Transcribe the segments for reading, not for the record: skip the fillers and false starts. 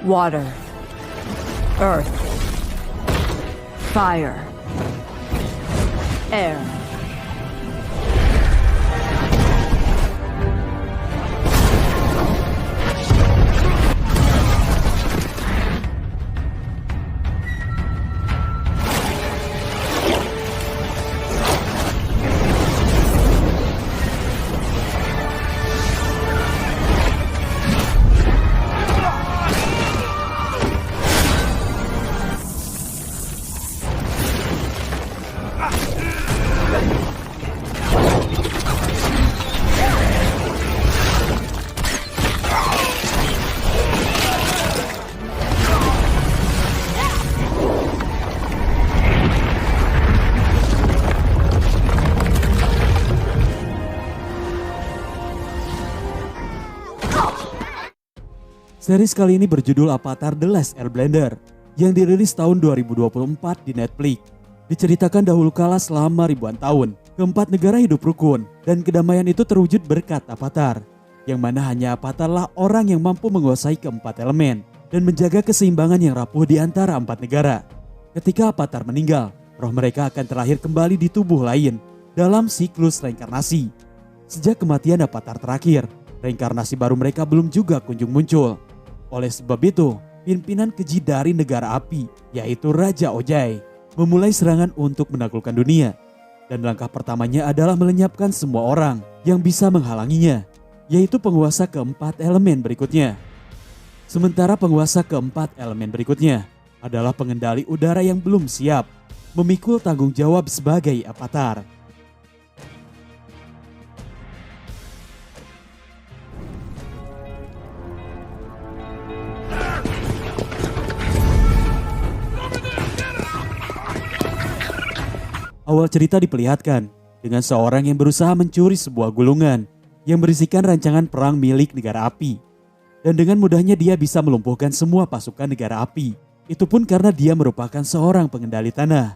Water, earth, fire, air. Series kali ini berjudul Avatar The Last Airbender yang dirilis tahun 2024 di Netflix. Diceritakan dahulu kala selama ribuan tahun, keempat negara hidup rukun dan kedamaian itu terwujud berkat Avatar, yang mana hanya Avatar lah orang yang mampu menguasai keempat elemen dan menjaga keseimbangan yang rapuh di antara empat negara. Ketika Avatar meninggal, roh mereka akan terlahir kembali di tubuh lain dalam siklus reinkarnasi. Sejak kematian Avatar terakhir, reinkarnasi baru mereka belum juga kunjung muncul. Oleh sebab itu, pimpinan keji dari negara api, yaitu Raja Ojai, memulai serangan untuk menaklukkan dunia. Dan langkah pertamanya adalah melenyapkan semua orang yang bisa menghalanginya, yaitu penguasa keempat elemen berikutnya. Sementara penguasa keempat elemen berikutnya adalah pengendali udara yang belum siap, memikul tanggung jawab sebagai Avatar. Awal cerita diperlihatkan dengan seorang yang berusaha mencuri sebuah gulungan yang berisikan rancangan perang milik negara api. Dan dengan mudahnya dia bisa melumpuhkan semua pasukan negara api. Itu pun karena dia merupakan seorang pengendali tanah.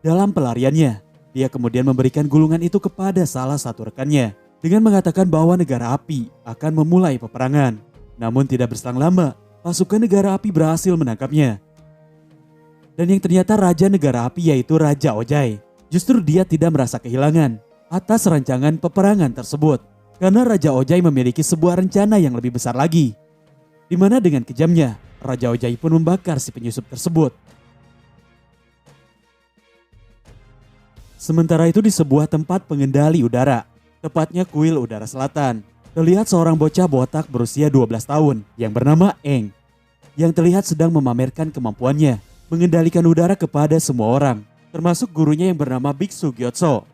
Dalam pelariannya, dia kemudian memberikan gulungan itu kepada salah satu rekannya dengan mengatakan bahwa negara api akan memulai peperangan. Namun tidak berselang lama, pasukan negara api berhasil menangkapnya. Dan yang ternyata raja negara api yaitu Raja Ojai. Justru dia tidak merasa kehilangan atas rancangan peperangan tersebut. Karena Raja Ojai memiliki sebuah rencana yang lebih besar lagi. Di mana dengan kejamnya, Raja Ojai pun membakar si penyusup tersebut. Sementara itu di sebuah tempat pengendali udara, tepatnya kuil udara selatan, terlihat seorang bocah botak berusia 12 tahun yang bernama Aang. Yang terlihat sedang memamerkan kemampuannya mengendalikan udara kepada semua orang, termasuk gurunya yang bernama Biksu Gyotso.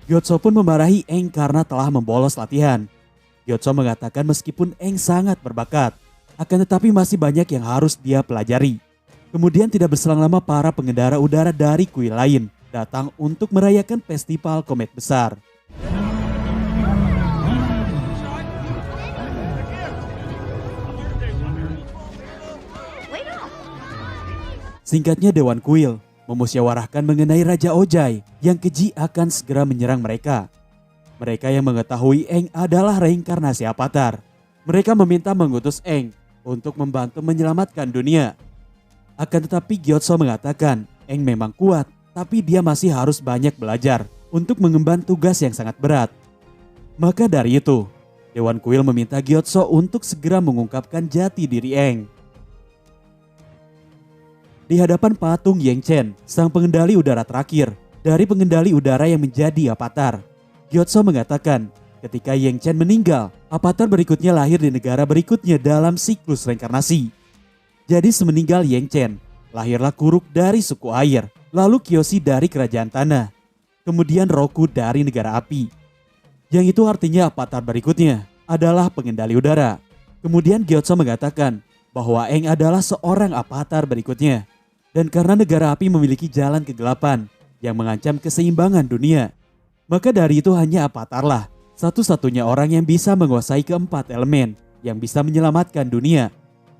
Gyotso pun memarahi Aang karena telah membolos latihan. Gyotso mengatakan meskipun Aang sangat berbakat, akan tetapi masih banyak yang harus dia pelajari. Kemudian tidak berselang lama para pengendara udara dari kuil lain datang untuk merayakan festival komet besar. Singkatnya Dewan Kuil memusyawarahkan mengenai Raja Ojai yang keji akan segera menyerang mereka. Mereka yang mengetahui Aang adalah reinkarnasi Avatar. Mereka meminta mengutus Aang untuk membantu menyelamatkan dunia. Akan tetapi Gyotso mengatakan Aang memang kuat, tapi dia masih harus banyak belajar untuk mengemban tugas yang sangat berat. Maka dari itu, Dewan Kuil meminta Gyotso untuk segera mengungkapkan jati diri Aang. Di hadapan patung Yang Chen, sang pengendali udara terakhir dari pengendali udara yang menjadi Avatar, Gyotso mengatakan ketika Yang Chen meninggal, Avatar berikutnya lahir di negara berikutnya dalam siklus reinkarnasi. Jadi semeninggal Yang Chen, lahirlah Kuruk dari suku air, lalu Kyoshi dari kerajaan tanah, kemudian Roku dari negara api. Yang itu artinya Avatar berikutnya adalah pengendali udara. Kemudian Gyotso mengatakan bahwa Aang adalah seorang Avatar berikutnya. Dan karena negara api memiliki jalan kegelapan yang mengancam keseimbangan dunia, maka dari itu hanya Avatar lah satu-satunya orang yang bisa menguasai keempat elemen yang bisa menyelamatkan dunia.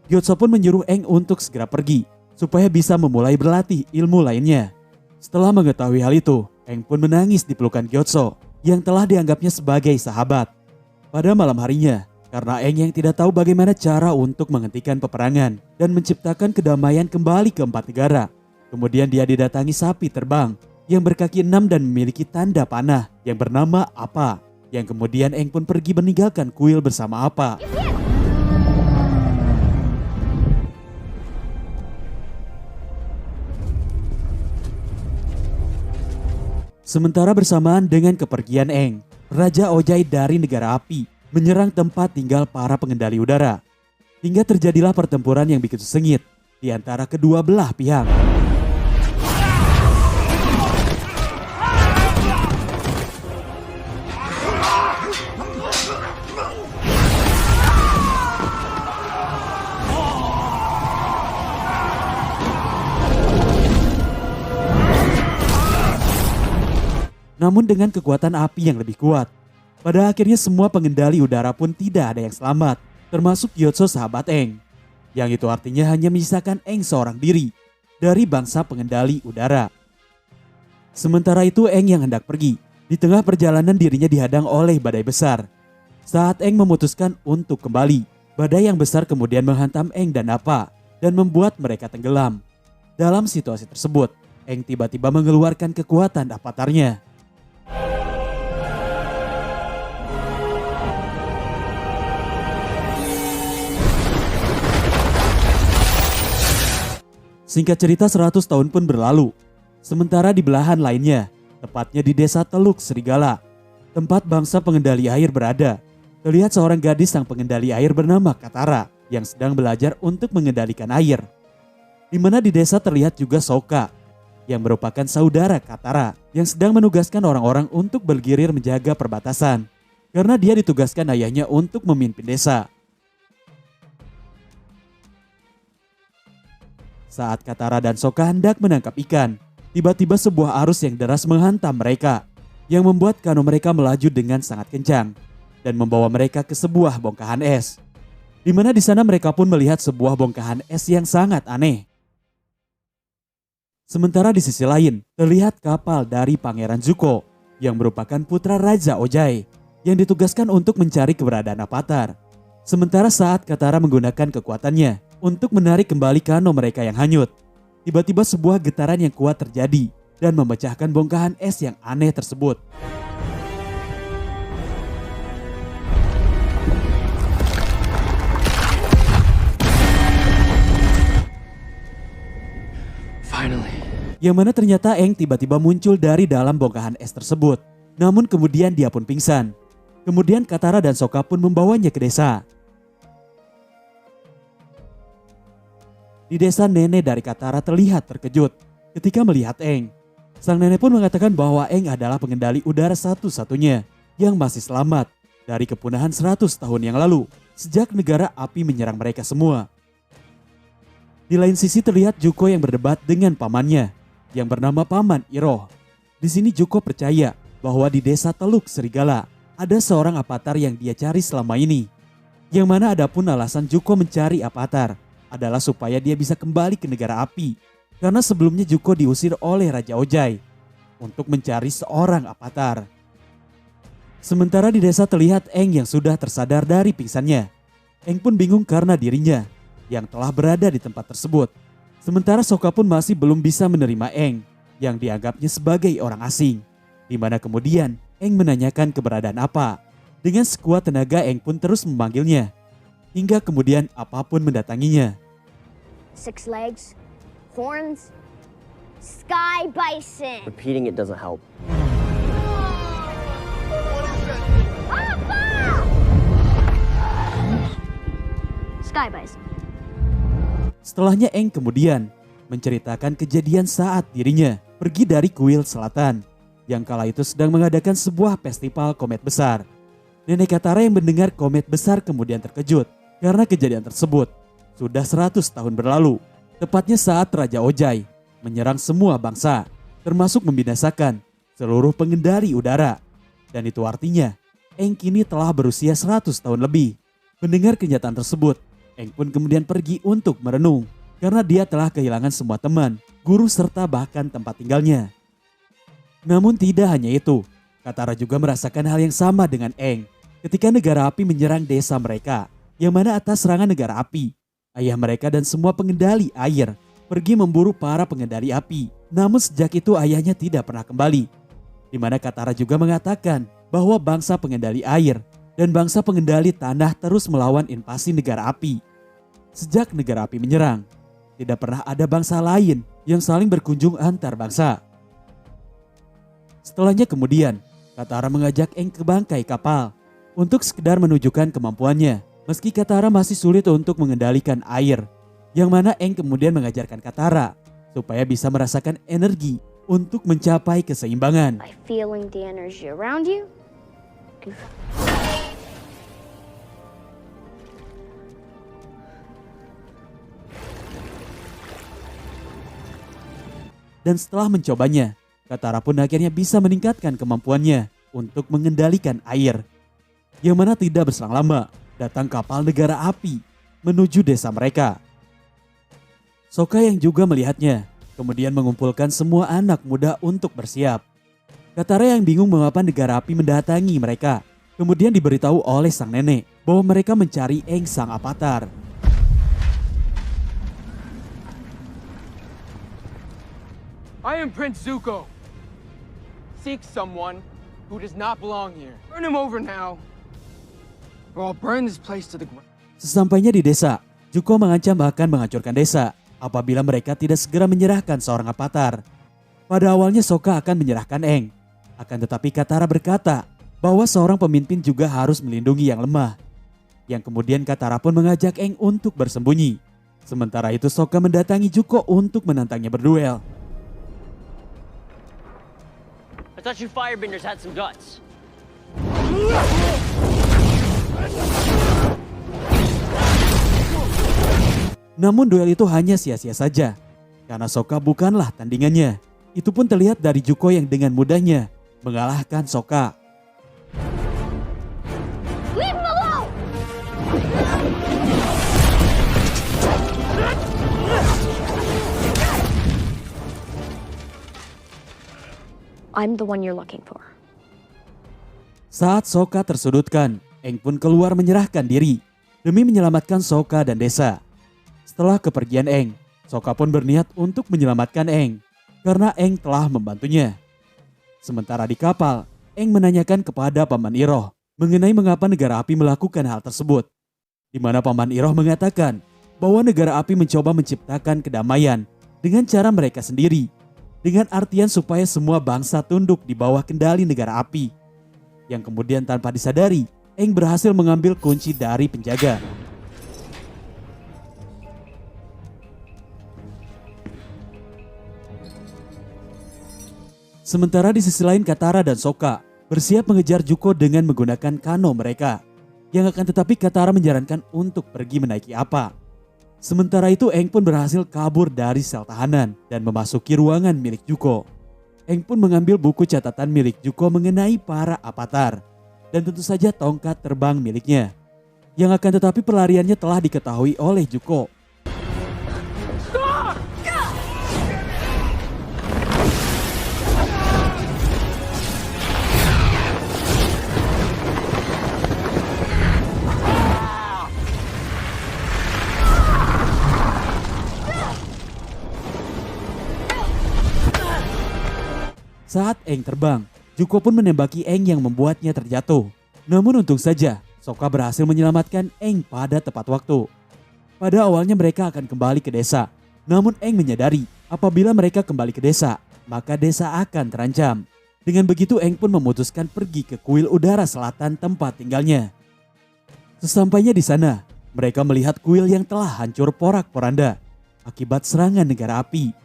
Gyotso pun menyuruh Aang untuk segera pergi supaya bisa memulai berlatih ilmu lainnya. Setelah mengetahui hal itu, Aang pun menangis di pelukan Gyotso yang telah dianggapnya sebagai sahabat. Pada malam harinya, Karena Eng yang tidak tahu bagaimana cara untuk menghentikan peperangan dan menciptakan kedamaian kembali ke 4 negara. Kemudian dia didatangi sapi terbang yang berkaki 6 dan memiliki tanda panah yang bernama Apa. Yang kemudian Eng pun pergi meninggalkan kuil bersama Apa. Sementara bersamaan dengan kepergian Eng, Raja Ojai dari negara api menyerang tempat tinggal para pengendali udara. Hingga terjadilah pertempuran yang begitu sengit di antara kedua belah pihak. Namun dengan kekuatan api yang lebih kuat, pada akhirnya semua pengendali udara pun tidak ada yang selamat, termasuk Gyotso sahabat Eng. Yang itu artinya hanya menyisakan Eng seorang diri dari bangsa pengendali udara. Sementara itu Eng yang hendak pergi, di tengah perjalanan dirinya dihadang oleh badai besar. Saat Eng memutuskan untuk kembali, badai yang besar kemudian menghantam Eng dan Apa dan membuat mereka tenggelam. Dalam situasi tersebut, Eng tiba-tiba mengeluarkan kekuatan avatarnya. Singkat cerita 100 tahun pun berlalu. Sementara di belahan lainnya, tepatnya di desa Teluk Serigala, tempat bangsa pengendali air berada, terlihat seorang gadis sang pengendali air bernama Katara yang sedang belajar untuk mengendalikan air. Di mana di desa terlihat juga Sokka yang merupakan saudara Katara yang sedang menugaskan orang-orang untuk bergirir menjaga perbatasan karena dia ditugaskan ayahnya untuk memimpin desa. Saat Katara dan Sokka hendak menangkap ikan, tiba-tiba sebuah arus yang deras menghantam mereka, yang membuat kano mereka melaju dengan sangat kencang dan membawa mereka ke sebuah bongkahan es. Di mana di sana mereka pun melihat sebuah bongkahan es yang sangat aneh. Sementara di sisi lain, terlihat kapal dari Pangeran Zuko yang merupakan putra Raja Ojai yang ditugaskan untuk mencari keberadaan Avatar. Sementara saat Katara menggunakan kekuatannya untuk menarik kembali kano mereka yang hanyut, tiba-tiba sebuah getaran yang kuat terjadi dan memecahkan bongkahan es yang aneh tersebut. Finally. Yang mana ternyata Eng tiba-tiba muncul dari dalam bongkahan es tersebut. Namun kemudian dia pun pingsan. Kemudian Katara dan Sokka pun membawanya ke desa. Di desa, nenek dari Katara terlihat terkejut ketika melihat Eng. Sang nenek pun mengatakan bahwa Eng adalah pengendali udara satu-satunya yang masih selamat dari kepunahan 100 tahun yang lalu sejak negara api menyerang mereka semua. Di lain sisi terlihat Zuko yang berdebat dengan pamannya yang bernama Paman Iroh. Di sini Zuko percaya bahwa di desa Teluk Serigala ada seorang avatar yang dia cari selama ini. Yang mana adapun alasan Zuko mencari avatar adalah supaya dia bisa kembali ke negara api. Karena sebelumnya Zuko diusir oleh Raja Ojai untuk mencari seorang avatar. Sementara di desa terlihat Eng yang sudah tersadar dari pingsannya. Eng pun bingung karena dirinya yang telah berada di tempat tersebut. Sementara Sokka pun masih belum bisa menerima Eng yang dianggapnya sebagai orang asing. Di mana kemudian Eng menanyakan keberadaan Apa. Dengan sekuat tenaga Eng pun terus memanggilnya. Hingga kemudian apapun mendatanginya. 6 legs, horns, sky bison. Repeating it doesn't help. Sky bison. Setelahnya Eng kemudian menceritakan kejadian saat dirinya pergi dari kuil selatan yang kala itu sedang mengadakan sebuah festival komet besar. Nenek Katara yang mendengar komet besar kemudian terkejut karena kejadian tersebut sudah 100 tahun berlalu, tepatnya saat Raja Ojai menyerang semua bangsa, termasuk membinasakan seluruh pengendali udara. Dan itu artinya Eng kini telah berusia 100 tahun lebih. Mendengar kenyataan tersebut, Eng pun kemudian pergi untuk merenung karena dia telah kehilangan semua teman, guru serta bahkan tempat tinggalnya. Namun tidak hanya itu, Katara juga merasakan hal yang sama dengan Eng. ketika negara api menyerang desa mereka, yang mana atas serangan negara api, ayah mereka dan semua pengendali air pergi memburu para pengendali api. Namun sejak itu ayahnya tidak pernah kembali. Di mana Katara juga mengatakan bahwa bangsa pengendali air dan bangsa pengendali tanah terus melawan invasi negara api. Sejak negara api menyerang, tidak pernah ada bangsa lain yang saling berkunjung antar bangsa. Setelahnya kemudian, Katara mengajak Aang ke bangkai kapal untuk sekedar menunjukkan kemampuannya. Meski Katara masih sulit untuk mengendalikan air, yang mana Aang kemudian mengajarkan Katara supaya bisa merasakan energi untuk mencapai keseimbangan. By feeling the energy around you. Dan setelah mencobanya, Katara pun akhirnya bisa meningkatkan kemampuannya untuk mengendalikan air. Yang mana tidak berselang lama, datang kapal negara api menuju desa mereka. Sokka yang juga melihatnya, kemudian mengumpulkan semua anak muda untuk bersiap. Katara yang bingung mengapa negara api mendatangi mereka, kemudian diberitahu oleh sang nenek bahwa mereka mencari Aang sang avatar. I am Prince Zuko. Seek someone who does not belong here. Burn him over now, or I'll burn this place to the ground. Sesampainya di desa, Zuko mengancam akan menghancurkan desa apabila mereka tidak segera menyerahkan seorang avatar. Pada awalnya Sokka akan menyerahkan Aang. Akan tetapi Katara berkata bahwa seorang pemimpin juga harus melindungi yang lemah. Yang kemudian Katara pun mengajak Aang untuk bersembunyi. Sementara itu Sokka mendatangi Zuko untuk menantangnya berduel. I thought you firebenders had some guts. Namun duel itu hanya sia-sia saja, karena Sokka bukanlah tandingannya. Itu pun terlihat dari Zuko yang dengan mudahnya mengalahkan Sokka. Leave him alone! I'm the one you're looking for. Saat Sokka tersudutkan, Aang pun keluar menyerahkan diri demi menyelamatkan Sokka dan desa. Setelah kepergian Aang, Sokka pun berniat untuk menyelamatkan Aang karena Aang telah membantunya. Sementara di kapal, Aang menanyakan kepada Paman Iroh mengenai mengapa negara api melakukan hal tersebut. Di mana Paman Iroh mengatakan bahwa negara api mencoba menciptakan kedamaian dengan cara mereka sendiri, dengan artian supaya semua bangsa tunduk di bawah kendali negara api. Yang kemudian tanpa disadari, Aang berhasil mengambil kunci dari penjaga. Sementara di sisi lain Katara dan Sokka bersiap mengejar Zuko dengan menggunakan kano mereka. Yang akan tetapi Katara menyarankan untuk pergi menaiki apa. Sementara itu Aang pun berhasil kabur dari sel tahanan dan memasuki ruangan milik Zuko. Aang pun mengambil buku catatan milik Zuko mengenai para avatar dan tentu saja tongkat terbang miliknya. Yang akan tetapi pelariannya telah diketahui oleh Zuko. Saat Aang terbang, Zuko pun menembaki Aang yang membuatnya terjatuh. Namun untung saja, Sokka berhasil menyelamatkan Aang pada tepat waktu. Pada awalnya mereka akan kembali ke desa. Namun Aang menyadari apabila mereka kembali ke desa, maka desa akan terancam. Dengan begitu Aang pun memutuskan pergi ke kuil udara selatan tempat tinggalnya. Sesampainya di sana, mereka melihat kuil yang telah hancur porak-poranda akibat serangan negara api.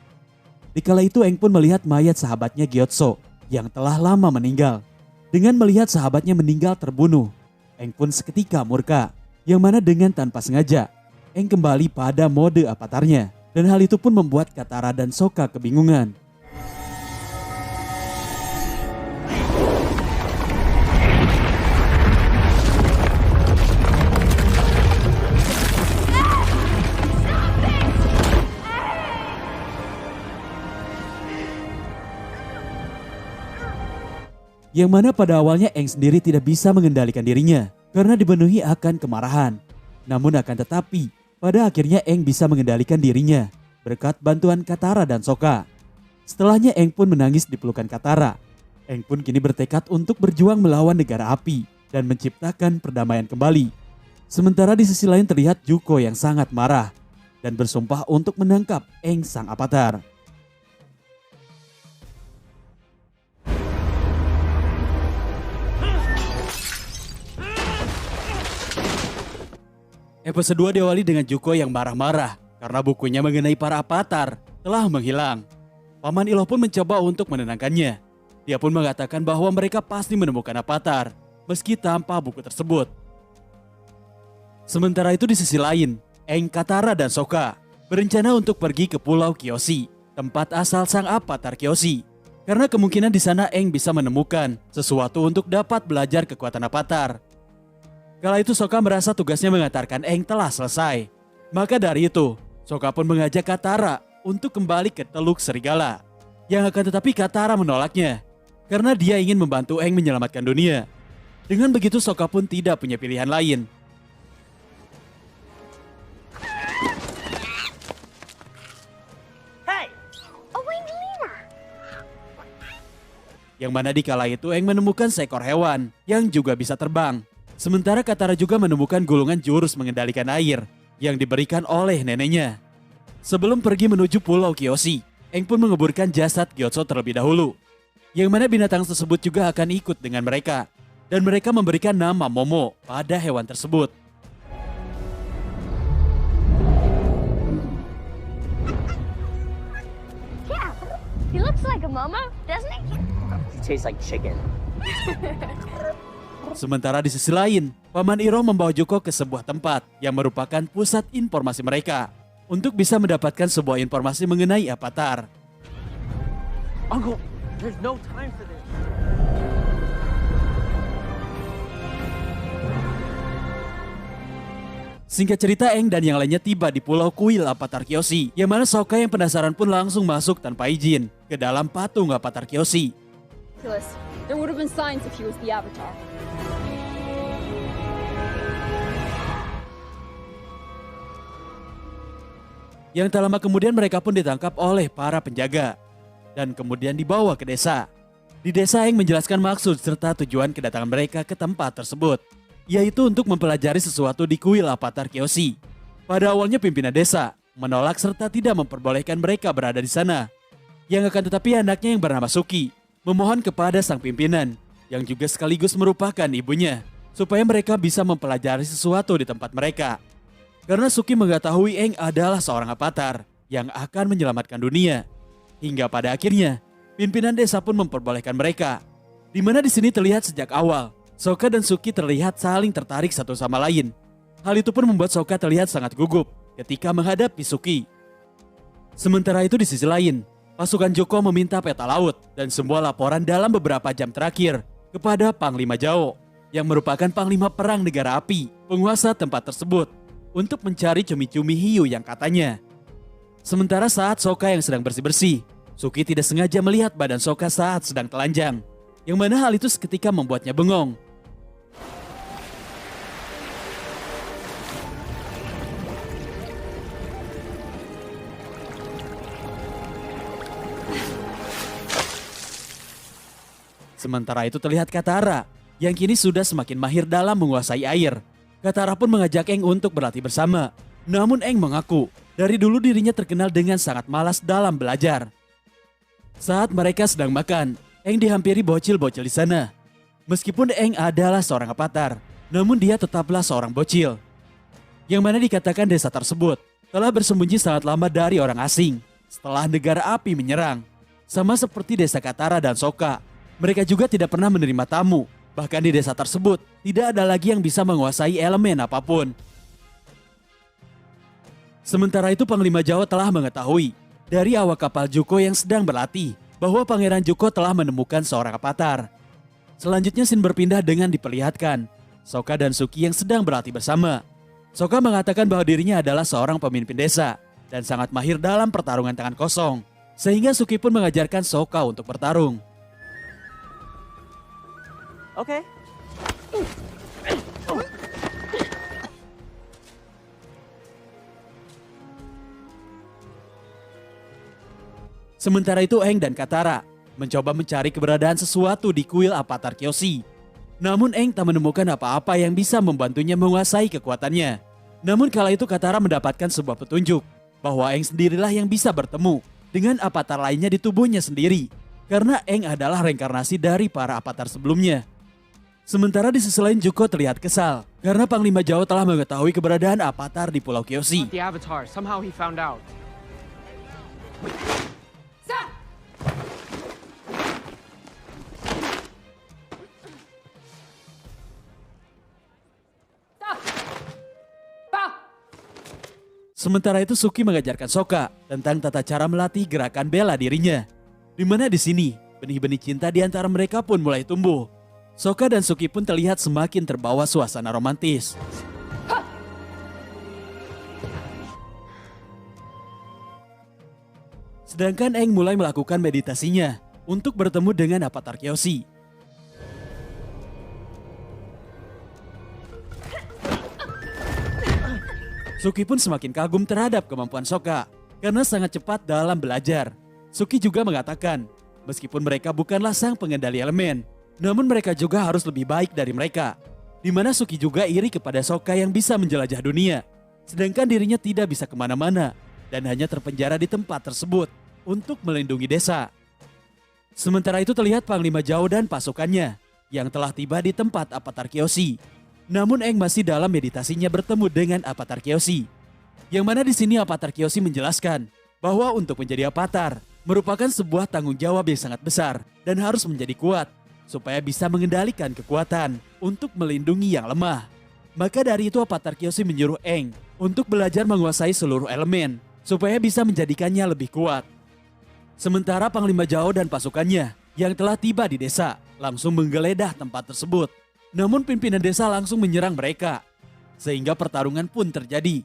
Dikala itu Aang pun melihat mayat sahabatnya Gyotso yang telah lama meninggal. Dengan melihat sahabatnya meninggal terbunuh, Aang pun seketika murka. Yang mana dengan tanpa sengaja, Aang kembali pada mode avatarnya. Dan hal itu pun membuat Katara dan Sokka kebingungan. Yang mana pada awalnya Aang sendiri tidak bisa mengendalikan dirinya karena dipenuhi akan kemarahan. Namun akan tetapi, pada akhirnya Aang bisa mengendalikan dirinya berkat bantuan Katara dan Sokka. Setelahnya Aang pun menangis di pelukan Katara. Aang pun kini bertekad untuk berjuang melawan negara api dan menciptakan perdamaian kembali. Sementara di sisi lain terlihat Zuko yang sangat marah dan bersumpah untuk menangkap Aang sang avatar. Episode 2 diawali dengan Zuko yang marah-marah karena bukunya mengenai para avatar telah menghilang. Paman Iroh pun mencoba untuk menenangkannya. Dia pun mengatakan bahwa mereka pasti menemukan avatar meski tanpa buku tersebut. Sementara itu di sisi lain, Aang, Katara dan Sokka berencana untuk pergi ke Pulau Kyoshi, tempat asal sang avatar Kyoshi. Karena kemungkinan di sana Aang bisa menemukan sesuatu untuk dapat belajar kekuatan avatar. Kala itu Sokka merasa tugasnya mengantarkan Aang telah selesai. Maka dari itu, Sokka pun mengajak Katara untuk kembali ke Teluk Serigala. Yang akan tetapi Katara menolaknya karena dia ingin membantu Aang menyelamatkan dunia. Dengan begitu Sokka pun tidak punya pilihan lain. Hey! A winged lemur! Yang mana di kala itu Aang menemukan seekor hewan yang juga bisa terbang. Sementara Katara juga menemukan gulungan jurus mengendalikan air yang diberikan oleh neneknya. Sebelum pergi menuju Pulau Kyoshi, Aang pun menguburkan jasad Gyotso terlebih dahulu. Yang mana binatang tersebut juga akan ikut dengan mereka. Dan mereka memberikan nama Momo pada hewan tersebut. Yeah, he looks like a momo, doesn't he? It tastes like chicken. Sementara di sisi lain, Paman Iroh membawa Zuko ke sebuah tempat yang merupakan pusat informasi mereka untuk bisa mendapatkan sebuah informasi mengenai avatar. Uncle, there's no time for this. Singkat cerita, Aang dan yang lainnya tiba di Pulau Kuil Avatar Kyoshi, yang mana Sokka yang penasaran pun langsung masuk tanpa izin ke dalam patung Avatar Kyoshi. There would have been signs if he was the Avatar. Yang tak lama kemudian mereka pun ditangkap oleh para penjaga dan kemudian dibawa ke desa. Di desa Aang menjelaskan maksud serta tujuan kedatangan mereka ke tempat tersebut, yaitu untuk mempelajari sesuatu di kuil Avatar Kyoshi. Pada awalnya pimpinan desa menolak serta tidak memperbolehkan mereka berada di sana. Yang akan tetapi anaknya yang bernama Suki memohon kepada sang pimpinan yang juga sekaligus merupakan ibunya supaya mereka bisa mempelajari sesuatu di tempat mereka. Karena Suki mengetahui Aang adalah seorang avatar yang akan menyelamatkan dunia. Hingga pada akhirnya, pimpinan desa pun memperbolehkan mereka. Di mana di sini terlihat sejak awal, Sokka dan Suki terlihat saling tertarik satu sama lain. Hal itu pun membuat Sokka terlihat sangat gugup ketika menghadapi Suki. Sementara itu di sisi lain, pasukan Zuko meminta peta laut dan semua laporan dalam beberapa jam terakhir kepada Panglima Zhao yang merupakan Panglima Perang Negara Api, penguasa tempat tersebut, untuk mencari cumi-cumi hiu yang katanya. Sementara saat Sokka yang sedang bersih-bersih, Suki tidak sengaja melihat badan Sokka saat sedang telanjang, yang mana hal itu seketika membuatnya bengong. Sementara itu terlihat Katara yang kini sudah semakin mahir dalam menguasai air. Katara pun mengajak Aang untuk berlatih bersama. Namun Aang mengaku dari dulu dirinya terkenal dengan sangat malas dalam belajar. Saat mereka sedang makan, Aang dihampiri bocil-bocil di sana. Meskipun Aang adalah seorang avatar, namun dia tetaplah seorang bocil. Yang mana dikatakan desa tersebut telah bersembunyi sangat lama dari orang asing setelah negara api menyerang. Sama seperti desa Katara dan Sokka, mereka juga tidak pernah menerima tamu. Bahkan di desa tersebut, tidak ada lagi yang bisa menguasai elemen apapun. Sementara itu Panglima Zhao telah mengetahui dari awak kapal Zuko yang sedang berlatih bahwa Pangeran Zuko telah menemukan seorang avatar. Selanjutnya scene berpindah dengan diperlihatkan Sokka dan Suki yang sedang berlatih bersama. Sokka mengatakan bahwa dirinya adalah seorang pemimpin desa dan sangat mahir dalam pertarungan tangan kosong. Sehingga Suki pun mengajarkan Sokka untuk bertarung. Okay. Sementara itu Aang dan Katara mencoba mencari keberadaan sesuatu di kuil Avatar Kyoshi. Namun Aang tak menemukan apa-apa yang bisa membantunya menguasai kekuatannya. Namun kala itu Katara mendapatkan sebuah petunjuk bahwa Aang sendirilah yang bisa bertemu dengan avatar lainnya di tubuhnya sendiri. Karena Aang adalah reinkarnasi dari para avatar sebelumnya. Sementara di sisi lain Zuko terlihat kesal karena Panglima Zhao telah mengetahui keberadaan avatar di Pulau Kyoshi. The Avatar, somehow he found out. Stop! Stop! Bow! Sementara itu Suki mengajarkan Sokka tentang tata cara melatih gerakan bela dirinya. Di mana di sini benih-benih cinta di antara mereka pun mulai tumbuh. Sokka dan Suki pun terlihat semakin terbawa suasana romantis. Sedangkan Aang mulai melakukan meditasinya untuk bertemu dengan avatar Kyoshi. Suki pun semakin kagum terhadap kemampuan Sokka karena sangat cepat dalam belajar. Suki juga mengatakan, meskipun mereka bukanlah sang pengendali elemen, namun mereka juga harus lebih baik dari mereka. Di mana Suki juga iri kepada Sokka yang bisa menjelajah dunia, sedangkan dirinya tidak bisa kemana-mana dan hanya terpenjara di tempat tersebut untuk melindungi desa. Sementara itu terlihat Panglima Zhao dan pasukannya yang telah tiba di tempat avatar Kyoshi. Namun Aang masih dalam meditasinya bertemu dengan avatar Kyoshi. Yang mana di sini avatar Kyoshi menjelaskan bahwa untuk menjadi avatar merupakan sebuah tanggung jawab yang sangat besar dan harus menjadi kuat supaya bisa mengendalikan kekuatan untuk melindungi yang lemah. Maka dari itu avatar Kyoshi menyuruh Aang untuk belajar menguasai seluruh elemen supaya bisa menjadikannya lebih kuat. Sementara Panglima Zhao dan pasukannya yang telah tiba di desa langsung menggeledah tempat tersebut. Namun pimpinan desa langsung menyerang mereka, sehingga pertarungan pun terjadi.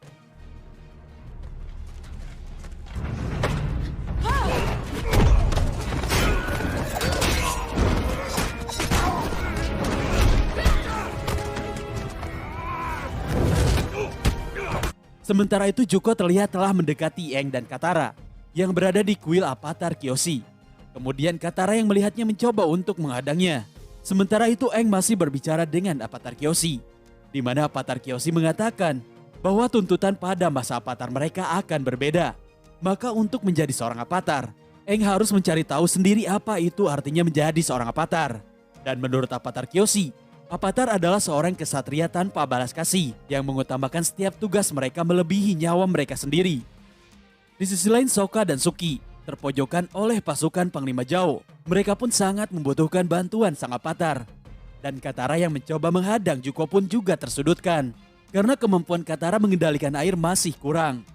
Sementara itu Zuko terlihat telah mendekati Aang dan Katara yang berada di kuil avatar Kyoshi. Kemudian Katara yang melihatnya mencoba untuk menghadangnya. Sementara itu Aang masih berbicara dengan avatar Kyoshi, di mana avatar Kyoshi mengatakan bahwa tuntutan pada masa avatar mereka akan berbeda. Maka untuk menjadi seorang avatar, Aang harus mencari tahu sendiri apa itu artinya menjadi seorang avatar. Dan menurut avatar Kyoshi, avatar adalah seorang kesatria tanpa balas kasih yang mengutamakan setiap tugas mereka melebihi nyawa mereka sendiri. Di sisi lain Sokka dan Suki terpojokan oleh pasukan Panglima Zhao. Mereka pun sangat membutuhkan bantuan sang avatar. Dan Katara yang mencoba menghadang Zuko pun juga tersudutkan karena kemampuan Katara mengendalikan air masih kurang.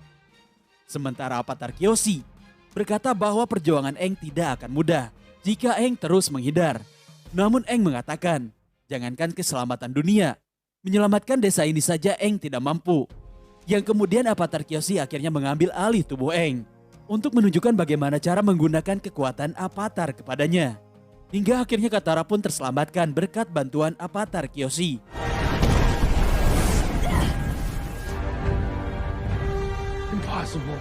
Sementara avatar Kyoshi berkata bahwa perjuangan Aang tidak akan mudah jika Aang terus menghindar. Namun Aang mengatakan, jangankan keselamatan dunia, menyelamatkan desa ini saja Aang tidak mampu. Yang kemudian avatar Kyoshi akhirnya mengambil alih tubuh Aang untuk menunjukkan bagaimana cara menggunakan kekuatan avatar kepadanya. Hingga akhirnya Katara pun terselamatkan berkat bantuan avatar Kyoshi. Impossible.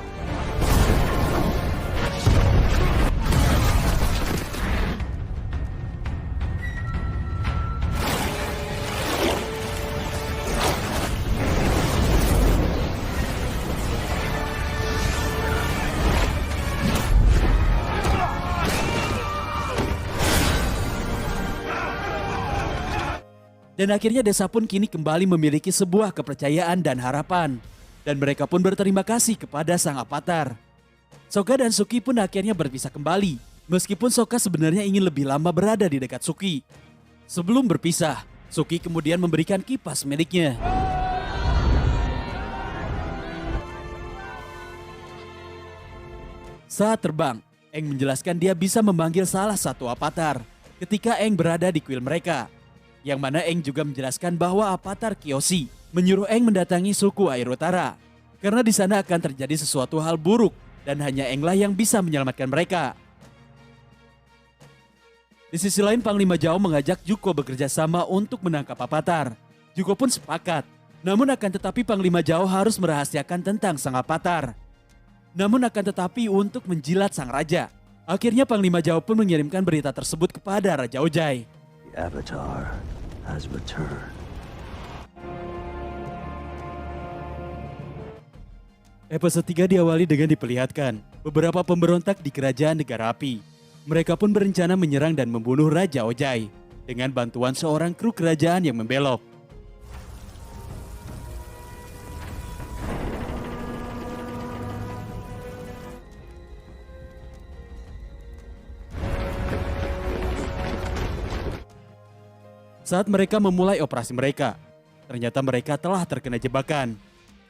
Dan akhirnya desa pun kini kembali memiliki sebuah kepercayaan dan harapan. Dan mereka pun berterima kasih kepada sang avatar. Sokka dan Suki pun akhirnya berpisah kembali. Meskipun Sokka sebenarnya ingin lebih lama berada di dekat Suki. Sebelum berpisah, Suki kemudian memberikan kipas miliknya. Saat terbang, Aang menjelaskan dia bisa memanggil salah satu avatar ketika Aang berada di kuil mereka. Yang mana Aang juga menjelaskan bahwa avatar Kyoshi menyuruh Aang mendatangi suku air utara. Karena di sana akan terjadi sesuatu hal buruk dan hanya Aang lah yang bisa menyelamatkan mereka. Di sisi lain Panglima Zhao mengajak Zuko bekerja sama untuk menangkap Avatar. Zuko pun sepakat. Namun akan tetapi Panglima Zhao harus merahasiakan tentang sang Avatar. Namun akan tetapi untuk menjilat sang raja. Akhirnya Panglima Zhao pun mengirimkan berita tersebut kepada Raja Ojai. The Avatar has returned. Episode 3 diawali dengan diperlihatkan beberapa pemberontak di kerajaan negara api. Mereka pun berencana menyerang dan membunuh Raja Ojai dengan bantuan seorang kru kerajaan yang membelok. Saat mereka memulai operasi mereka, ternyata mereka telah terkena jebakan.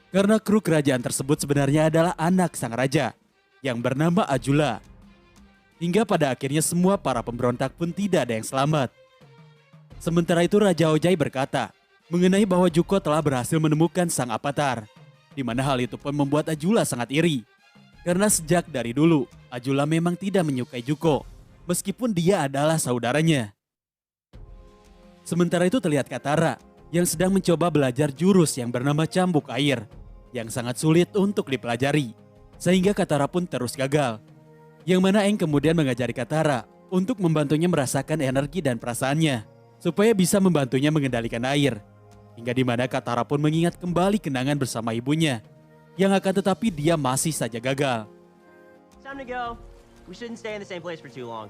Karena kru kerajaan tersebut sebenarnya adalah anak sang raja yang bernama Azula. Hingga pada akhirnya semua para pemberontak pun tidak ada yang selamat. Sementara itu Raja Ojai berkata mengenai bahwa Zuko telah berhasil menemukan sang Avatar. Di mana hal itu pun membuat Azula sangat iri. Karena sejak dari dulu Azula memang tidak menyukai Zuko meskipun dia adalah saudaranya. Sementara itu terlihat Katara yang sedang mencoba belajar jurus yang bernama cambuk air yang sangat sulit untuk dipelajari. Sehingga Katara pun terus gagal. Yang mana Aang kemudian mengajari Katara untuk membantunya merasakan energi dan perasaannya supaya bisa membantunya mengendalikan air. Hingga di mana Katara pun mengingat kembali kenangan bersama ibunya yang akan tetapi dia masih saja gagal. Time to go. We shouldn't stay in the same place for too long.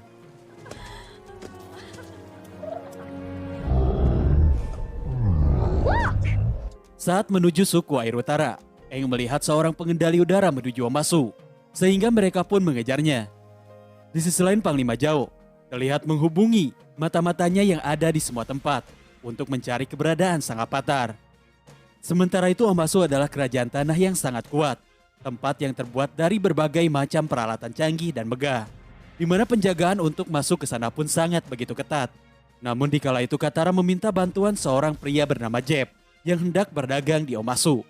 Saat menuju suku air utara, Aang melihat seorang pengendali udara menuju Omasu, sehingga mereka pun mengejarnya. Di sisi lain Panglima Zhao terlihat menghubungi mata-matanya yang ada di semua tempat untuk mencari keberadaan sang Avatar. Sementara itu Omasu adalah kerajaan tanah yang sangat kuat, tempat yang terbuat dari berbagai macam peralatan canggih dan megah, di mana penjagaan untuk masuk ke sana pun sangat begitu ketat. Namun di kala itu Katara meminta bantuan seorang pria bernama Jeb yang hendak berdagang di Omasu.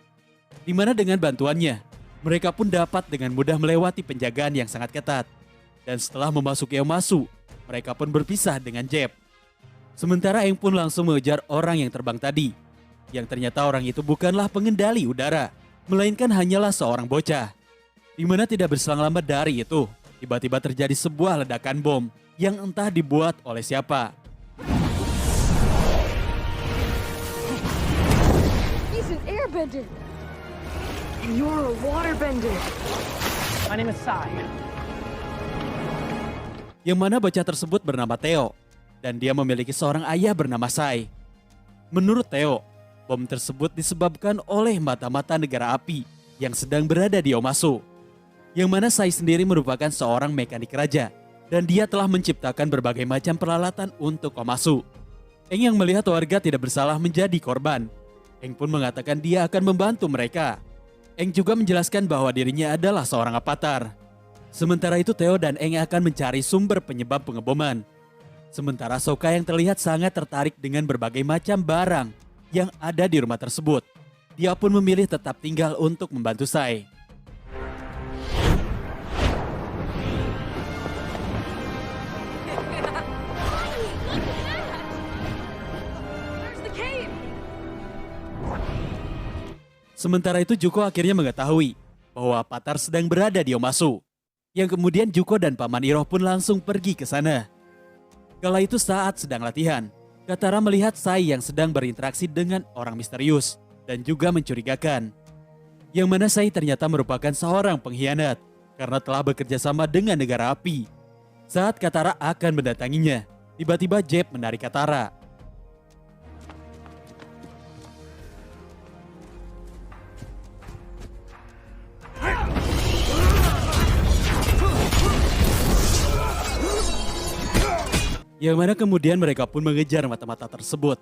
Di mana dengan bantuannya, mereka pun dapat dengan mudah melewati penjagaan yang sangat ketat. Dan setelah memasuki Omasu, mereka pun berpisah dengan Jeb. Sementara Aang pun langsung mengejar orang yang terbang tadi. Yang ternyata orang itu bukanlah pengendali udara, melainkan hanyalah seorang bocah. Di mana tidak berselang lama dari itu, tiba-tiba terjadi sebuah ledakan bom yang entah dibuat oleh siapa. He's an airbender. You're a waterbender. My name is Sai. Yang mana bocah tersebut bernama Theo, dan dia memiliki seorang ayah bernama Sai. Menurut Theo, bom tersebut disebabkan oleh mata-mata negara api yang sedang berada di Omasu. Yang mana Sai sendiri merupakan seorang mekanik raja, dan dia telah menciptakan berbagai macam peralatan untuk Omasu. Aang yang melihat warga tidak bersalah menjadi korban. Aang pun mengatakan dia akan membantu mereka. Aang juga menjelaskan bahwa dirinya adalah seorang Avatar. Sementara itu Theo dan Aang akan mencari sumber penyebab pengeboman. Sementara Sokka yang terlihat sangat tertarik dengan berbagai macam barang yang ada di rumah tersebut. Dia pun memilih tetap tinggal untuk membantu Sai. There's the cave. Sementara itu Zuko akhirnya mengetahui bahwa Avatar sedang berada di Omasu. Yang kemudian Zuko dan Paman Iroh pun langsung pergi ke sana. Kala itu saat sedang latihan, Katara melihat Sai yang sedang berinteraksi dengan orang misterius dan juga mencurigakan. Yang mana Sai ternyata merupakan seorang pengkhianat karena telah bekerja sama dengan negara api. Saat Katara akan mendatanginya, tiba-tiba Jeb menarik Katara. Yang mana kemudian mereka pun mengejar mata-mata tersebut.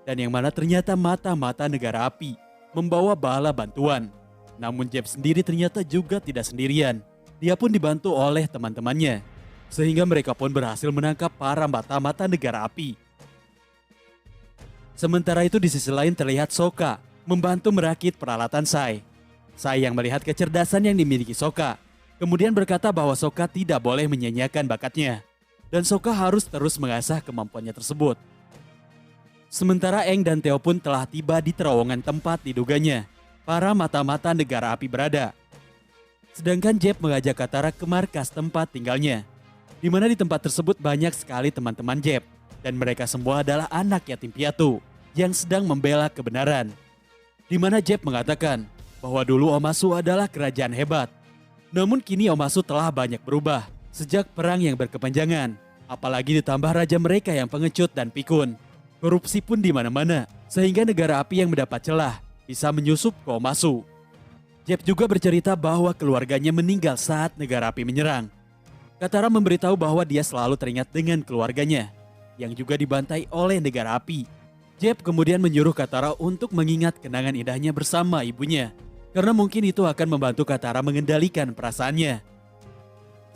Dan yang mana ternyata mata-mata negara api membawa bala bantuan. Namun Jeb sendiri ternyata juga tidak sendirian. Dia pun dibantu oleh teman-temannya. Sehingga mereka pun berhasil menangkap para mata-mata negara api. Sementara itu di sisi lain terlihat Sokka membantu merakit peralatan Sai. Sai yang melihat kecerdasan yang dimiliki Sokka kemudian berkata bahwa Sokka tidak boleh menyanyiakan bakatnya. dan Sokka harus terus mengasah kemampuannya tersebut. Sementara Aang dan Teo pun telah tiba di terowongan tempat diduganya para mata-mata negara api berada. Sedangkan Jeb mengajak Katara ke markas tempat tinggalnya, di mana di tempat tersebut banyak sekali teman-teman Jeb, dan mereka semua adalah anak yatim piatu yang sedang membela kebenaran. Di mana Jeb mengatakan bahwa dulu Omasu adalah kerajaan hebat, namun kini Omasu telah banyak berubah sejak perang yang berkepanjangan, apalagi ditambah raja mereka yang pengecut dan pikun. Korupsi pun di mana-mana, sehingga negara api yang mendapat celah bisa menyusup ke Omasu. Jeb juga bercerita bahwa keluarganya meninggal saat negara api menyerang. Katara memberitahu bahwa dia selalu teringat dengan keluarganya, yang juga dibantai oleh negara api. Jeb kemudian menyuruh Katara untuk mengingat kenangan indahnya bersama ibunya, karena mungkin itu akan membantu Katara mengendalikan perasaannya.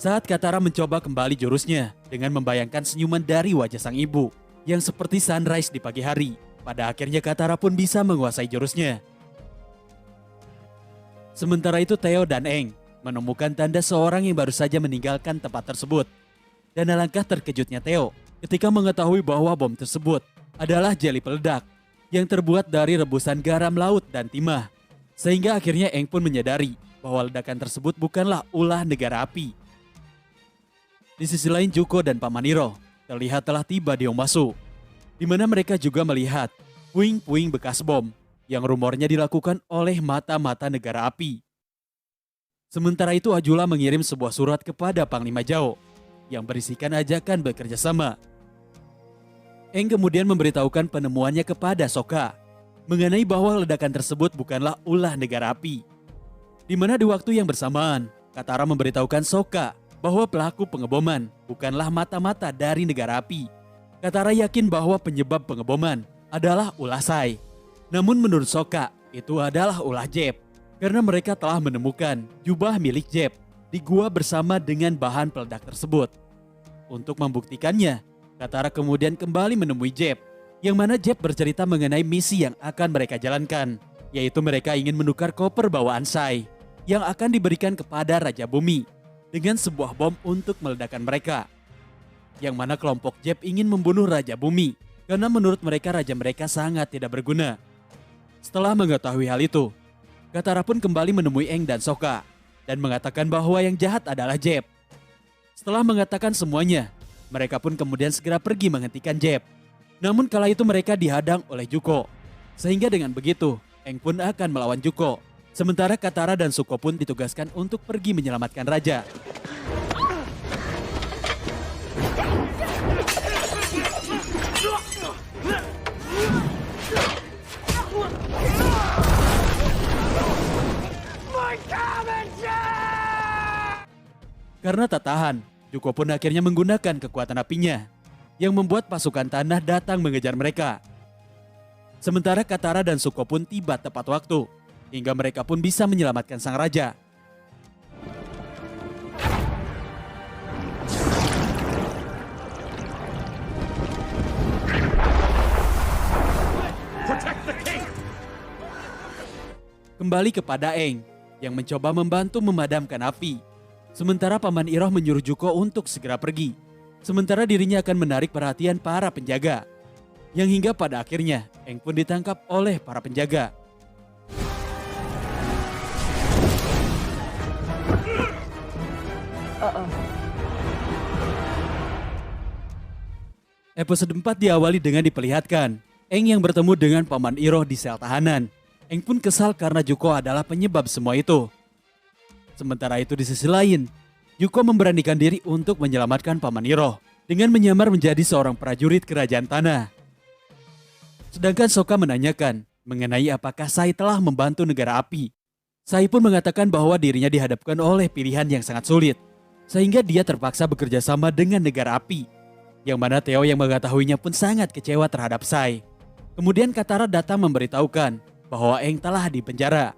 Saat Katara mencoba kembali jurusnya dengan membayangkan senyuman dari wajah sang ibu, yang seperti sunrise di pagi hari, pada akhirnya Katara pun bisa menguasai jurusnya. Sementara itu Teo dan Aang menemukan tanda seorang yang baru saja meninggalkan tempat tersebut. Dan alangkah terkejutnya Teo ketika mengetahui bahwa bom tersebut adalah jeli peledak yang terbuat dari rebusan garam laut dan timah. Sehingga akhirnya Aang pun menyadari bahwa ledakan tersebut bukanlah ulah negara api. Di sisi lain Zuko dan Paman Iroh terlihat telah tiba di Omasu, di mana mereka juga melihat puing-puing bekas bom yang rumornya dilakukan oleh mata-mata negara api. Sementara itu Ajula mengirim sebuah surat kepada Panglima Zhao yang berisikan ajakan bekerja sama. Aang kemudian memberitahukan penemuannya kepada Sokka mengenai bahwa ledakan tersebut bukanlah ulah negara api. Di mana di waktu yang bersamaan, Katara memberitahukan Sokka bahwa pelaku pengeboman bukanlah mata-mata dari negara api. Katara yakin bahwa penyebab pengeboman adalah ulah Sai. Namun menurut Sokka, itu adalah ulah Jeb, karena mereka telah menemukan jubah milik Jeb di gua bersama dengan bahan peledak tersebut. Untuk membuktikannya, Katara kemudian kembali menemui Jeb, yang mana Jeb bercerita mengenai misi yang akan mereka jalankan, yaitu mereka ingin menukar koper bawaan Sai yang akan diberikan kepada Raja Bumi dengan sebuah bom untuk meledakkan mereka. Yang mana kelompok Jeb ingin membunuh Raja Bumi, karena menurut mereka raja mereka sangat tidak berguna. Setelah mengetahui hal itu, Katara pun kembali menemui Aang dan Sokka dan mengatakan bahwa yang jahat adalah Jeb. Setelah mengatakan semuanya, mereka pun kemudian segera pergi menghentikan Jeb. Namun kala itu mereka dihadang oleh Zuko. Sehingga dengan begitu, Aang pun akan melawan Zuko. Sementara Katara dan Zuko pun ditugaskan untuk pergi menyelamatkan raja. Karena tak tahan, Zuko pun akhirnya menggunakan kekuatan apinya yang membuat pasukan tanah datang mengejar mereka. Sementara Katara dan Zuko pun tiba tepat waktu, hingga mereka pun bisa menyelamatkan sang raja. Kembali kepada Aang yang mencoba membantu memadamkan api. Sementara Paman Iroh menyuruh Zuko untuk segera pergi. Sementara dirinya akan menarik perhatian para penjaga. Yang hingga pada akhirnya Aang pun ditangkap oleh para penjaga. Episode 4 diawali dengan diperlihatkan Aang yang bertemu dengan Paman Iroh di sel tahanan. Aang pun kesal karena Zuko adalah penyebab semua itu. Sementara itu di sisi lain, Zuko memberanikan diri untuk menyelamatkan Paman Iroh dengan menyamar menjadi seorang prajurit kerajaan tanah. Sedangkan Sokka menanyakan mengenai apakah Sai telah membantu negara api. Sai pun mengatakan bahwa dirinya dihadapkan oleh pilihan yang sangat sulit, sehingga dia terpaksa bekerja sama dengan negara api. Yang mana Teo yang mengetahuinya pun sangat kecewa terhadap Sai. Kemudian Katara datang memberitahukan bahwa Aang telah dipenjara.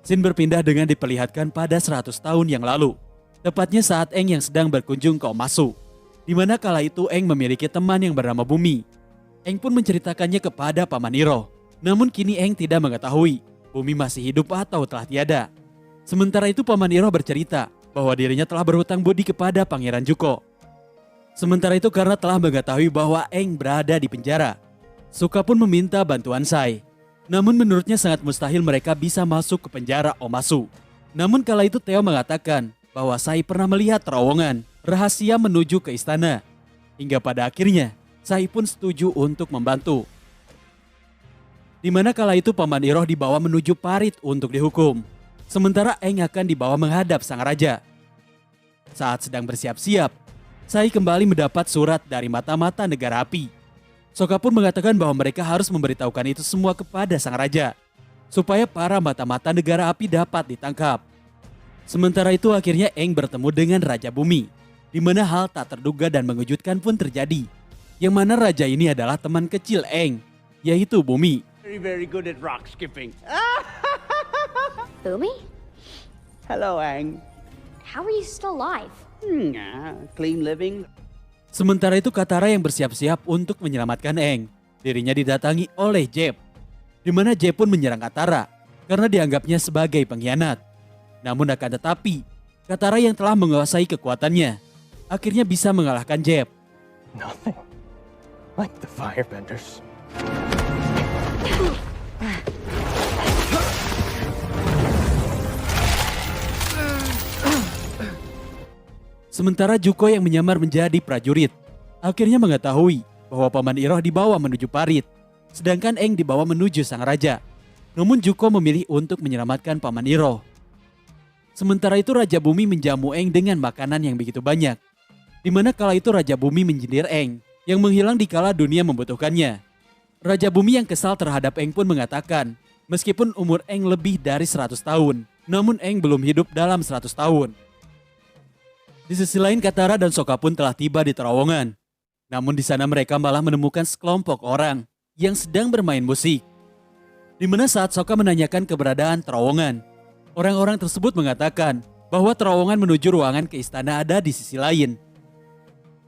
Scene berpindah dengan diperlihatkan pada 100 tahun yang lalu. Tepatnya saat Aang yang sedang berkunjung ke Omasu. Di mana kala itu Aang memiliki teman yang bernama Bumi. Aang pun menceritakannya kepada Paman Iroh. Namun kini Aang tidak mengetahui Bumi masih hidup atau telah tiada. Sementara itu Paman Iroh bercerita bahwa dirinya telah berhutang budi kepada Pangeran Zuko. Sementara itu karena telah mengetahui bahwa Aang berada di penjara, Sokka pun meminta bantuan Sai. Namun menurutnya sangat mustahil mereka bisa masuk ke penjara Omasu. Namun kala itu Theo mengatakan bahwa Sai pernah melihat terowongan rahasia menuju ke istana. Hingga pada akhirnya Sai pun setuju untuk membantu. Di mana kala itu Paman Iroh dibawa menuju parit untuk dihukum. Sementara Aang akan dibawa menghadap sang raja. Saat sedang bersiap-siap, Sai kembali mendapat surat dari mata-mata negara api. Sokka pun mengatakan bahwa mereka harus memberitahukan itu semua kepada sang raja, supaya para mata-mata negara api dapat ditangkap. Sementara itu akhirnya Aang bertemu dengan Raja Bumi, di mana hal tak terduga dan mengejutkan pun terjadi. Yang mana raja ini adalah teman kecil Aang, yaitu Bumi. Very good at rock skipping. Boomy? Hello, Aang. How are you still alive? Clean living. Sementara itu Katara yang bersiap-siap untuk menyelamatkan Aang. Dirinya didatangi oleh Jeb, di mana Jeb pun menyerang Katara karena dianggapnya sebagai pengkhianat. Namun akan tetapi, Katara yang telah menguasai kekuatannya akhirnya bisa mengalahkan Jeb. Nothing like the firebenders. Sementara Zuko yang menyamar menjadi prajurit akhirnya mengetahui bahwa Paman Iroh dibawa menuju parit, sedangkan Aang dibawa menuju sang raja. Namun Zuko memilih untuk menyelamatkan Paman Iroh. Sementara itu Raja Bumi menjamu Aang dengan makanan yang begitu banyak, di mana kala itu Raja Bumi menyindir Aang yang menghilang di kala dunia membutuhkannya. Raja Bumi yang kesal terhadap Aang pun mengatakan, meskipun umur Aang lebih dari 100 tahun, namun Aang belum hidup dalam 100 tahun. Di sisi lain Katara dan Sokka pun telah tiba di terowongan. Namun di sana mereka malah menemukan sekelompok orang yang sedang bermain musik. Di mana saat Sokka menanyakan keberadaan terowongan, orang-orang tersebut mengatakan bahwa terowongan menuju ruangan ke istana ada di sisi lain.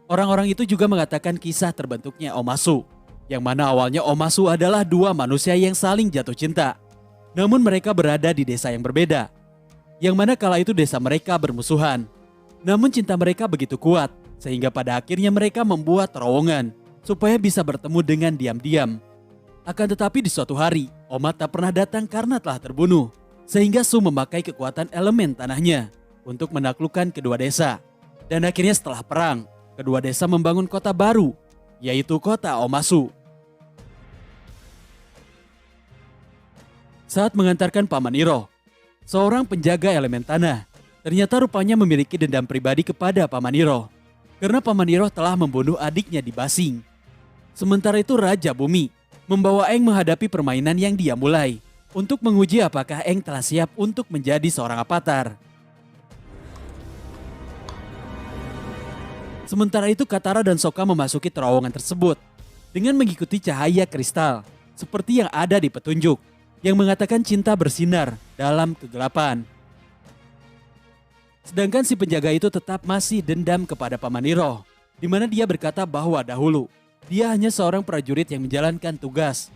Orang-orang itu juga mengatakan kisah terbentuknya Omasu, yang mana awalnya Omasu adalah dua manusia yang saling jatuh cinta. Namun mereka berada di desa yang berbeda, yang mana kala itu desa mereka bermusuhan. Namun cinta mereka begitu kuat, sehingga pada akhirnya mereka membuat terowongan supaya bisa bertemu dengan diam-diam. Akan tetapi di suatu hari, Oma tak pernah datang karena telah terbunuh, sehingga Su memakai kekuatan elemen tanahnya untuk menaklukkan kedua desa. Dan akhirnya setelah perang, kedua desa membangun kota baru, yaitu kota Omasu. Saat mengantarkan Paman Iroh, seorang penjaga elemen tanah ternyata rupanya memiliki dendam pribadi kepada Paman Iroh karena Paman Iroh telah membunuh adiknya di Basing. Sementara itu Raja Bumi membawa Aang menghadapi permainan yang dia mulai untuk menguji apakah Aang telah siap untuk menjadi seorang avatar. Sementara itu Katara dan Sokka memasuki terowongan tersebut dengan mengikuti cahaya kristal seperti yang ada di petunjuk yang mengatakan cinta bersinar dalam kegelapan. Sedangkan si penjaga itu tetap masih dendam kepada Paman Iroh, di mana dia berkata bahwa dahulu dia hanya seorang prajurit yang menjalankan tugas.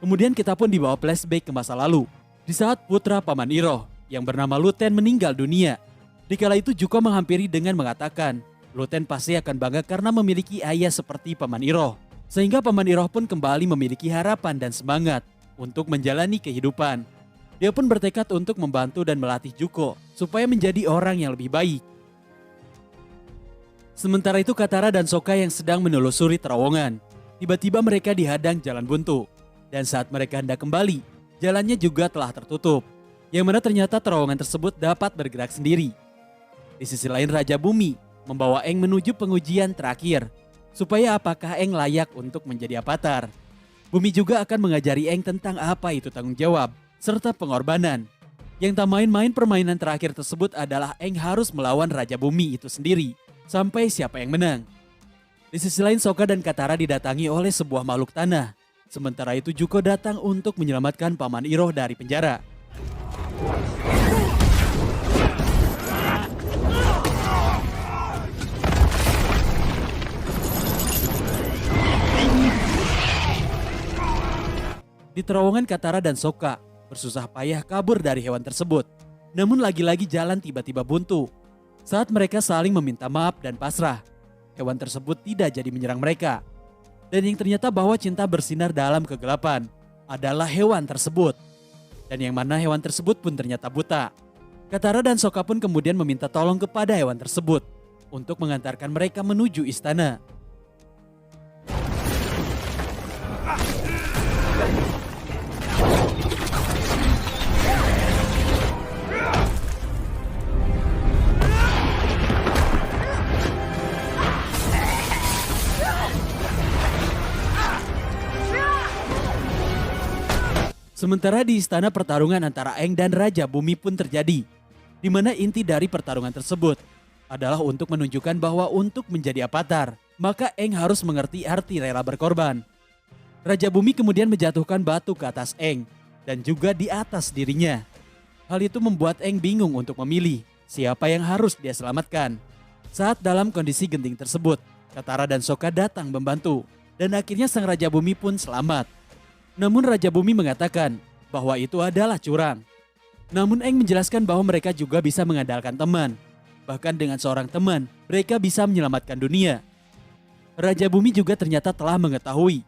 Kemudian kita pun dibawa flashback ke masa lalu, di saat putra Paman Iroh yang bernama Luten meninggal dunia. Dikala itu Zuko menghampiri dengan mengatakan, Luten pasti akan bangga karena memiliki ayah seperti Paman Iroh, sehingga Paman Iroh pun kembali memiliki harapan dan semangat untuk menjalani kehidupan. Dia pun bertekad untuk membantu dan melatih Zuko supaya menjadi orang yang lebih baik. Sementara itu Katara dan Sokka yang sedang menelusuri terowongan, tiba-tiba mereka dihadang jalan buntu. Dan saat mereka hendak kembali, jalannya juga telah tertutup, yang mana ternyata terowongan tersebut dapat bergerak sendiri. Di sisi lain Raja Bumi membawa Aang menuju pengujian terakhir, supaya apakah Aang layak untuk menjadi avatar. Bumi juga akan mengajari Aang tentang apa itu tanggung jawab serta pengorbanan. Yang tak main-main permainan terakhir tersebut adalah Aang harus melawan Raja Bumi itu sendiri, sampai siapa yang menang. Di sisi lain Sokka dan Katara didatangi oleh sebuah makhluk tanah. Sementara itu Zuko datang untuk menyelamatkan Paman Iroh dari penjara. Di terowongan Katara dan Sokka bersusah payah kabur dari hewan tersebut. Namun lagi-lagi jalan tiba-tiba buntu. Saat mereka saling meminta maaf dan pasrah, hewan tersebut tidak jadi menyerang mereka. Dan yang ternyata bahwa cinta bersinar dalam kegelapan adalah hewan tersebut. Dan yang mana hewan tersebut pun ternyata buta. Katara dan Sokka pun kemudian meminta tolong kepada hewan tersebut untuk mengantarkan mereka menuju istana. Sementara di istana pertarungan antara Aang dan Raja Bumi pun terjadi, di mana inti dari pertarungan tersebut adalah untuk menunjukkan bahwa untuk menjadi avatar, maka Aang harus mengerti arti rela berkorban. Raja Bumi kemudian menjatuhkan batu ke atas Aang dan juga di atas dirinya. Hal itu membuat Aang bingung untuk memilih siapa yang harus dia selamatkan. Saat dalam kondisi genting tersebut, Katara dan Sokka datang membantu dan akhirnya sang Raja Bumi pun selamat. Namun Raja Bumi mengatakan bahwa itu adalah curang. Namun Aang menjelaskan bahwa mereka juga bisa mengandalkan teman. Bahkan dengan seorang teman, mereka bisa menyelamatkan dunia. Raja Bumi juga ternyata telah mengetahui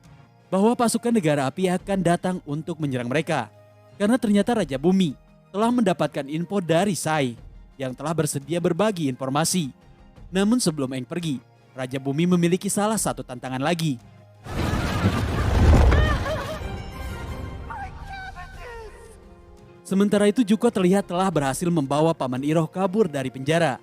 bahwa pasukan negara api akan datang untuk menyerang mereka. Karena ternyata Raja Bumi telah mendapatkan info dari Sai yang telah bersedia berbagi informasi. Namun sebelum Aang pergi, Raja Bumi memiliki salah satu tantangan lagi. Sementara itu Zuko terlihat telah berhasil membawa Paman Iroh kabur dari penjara.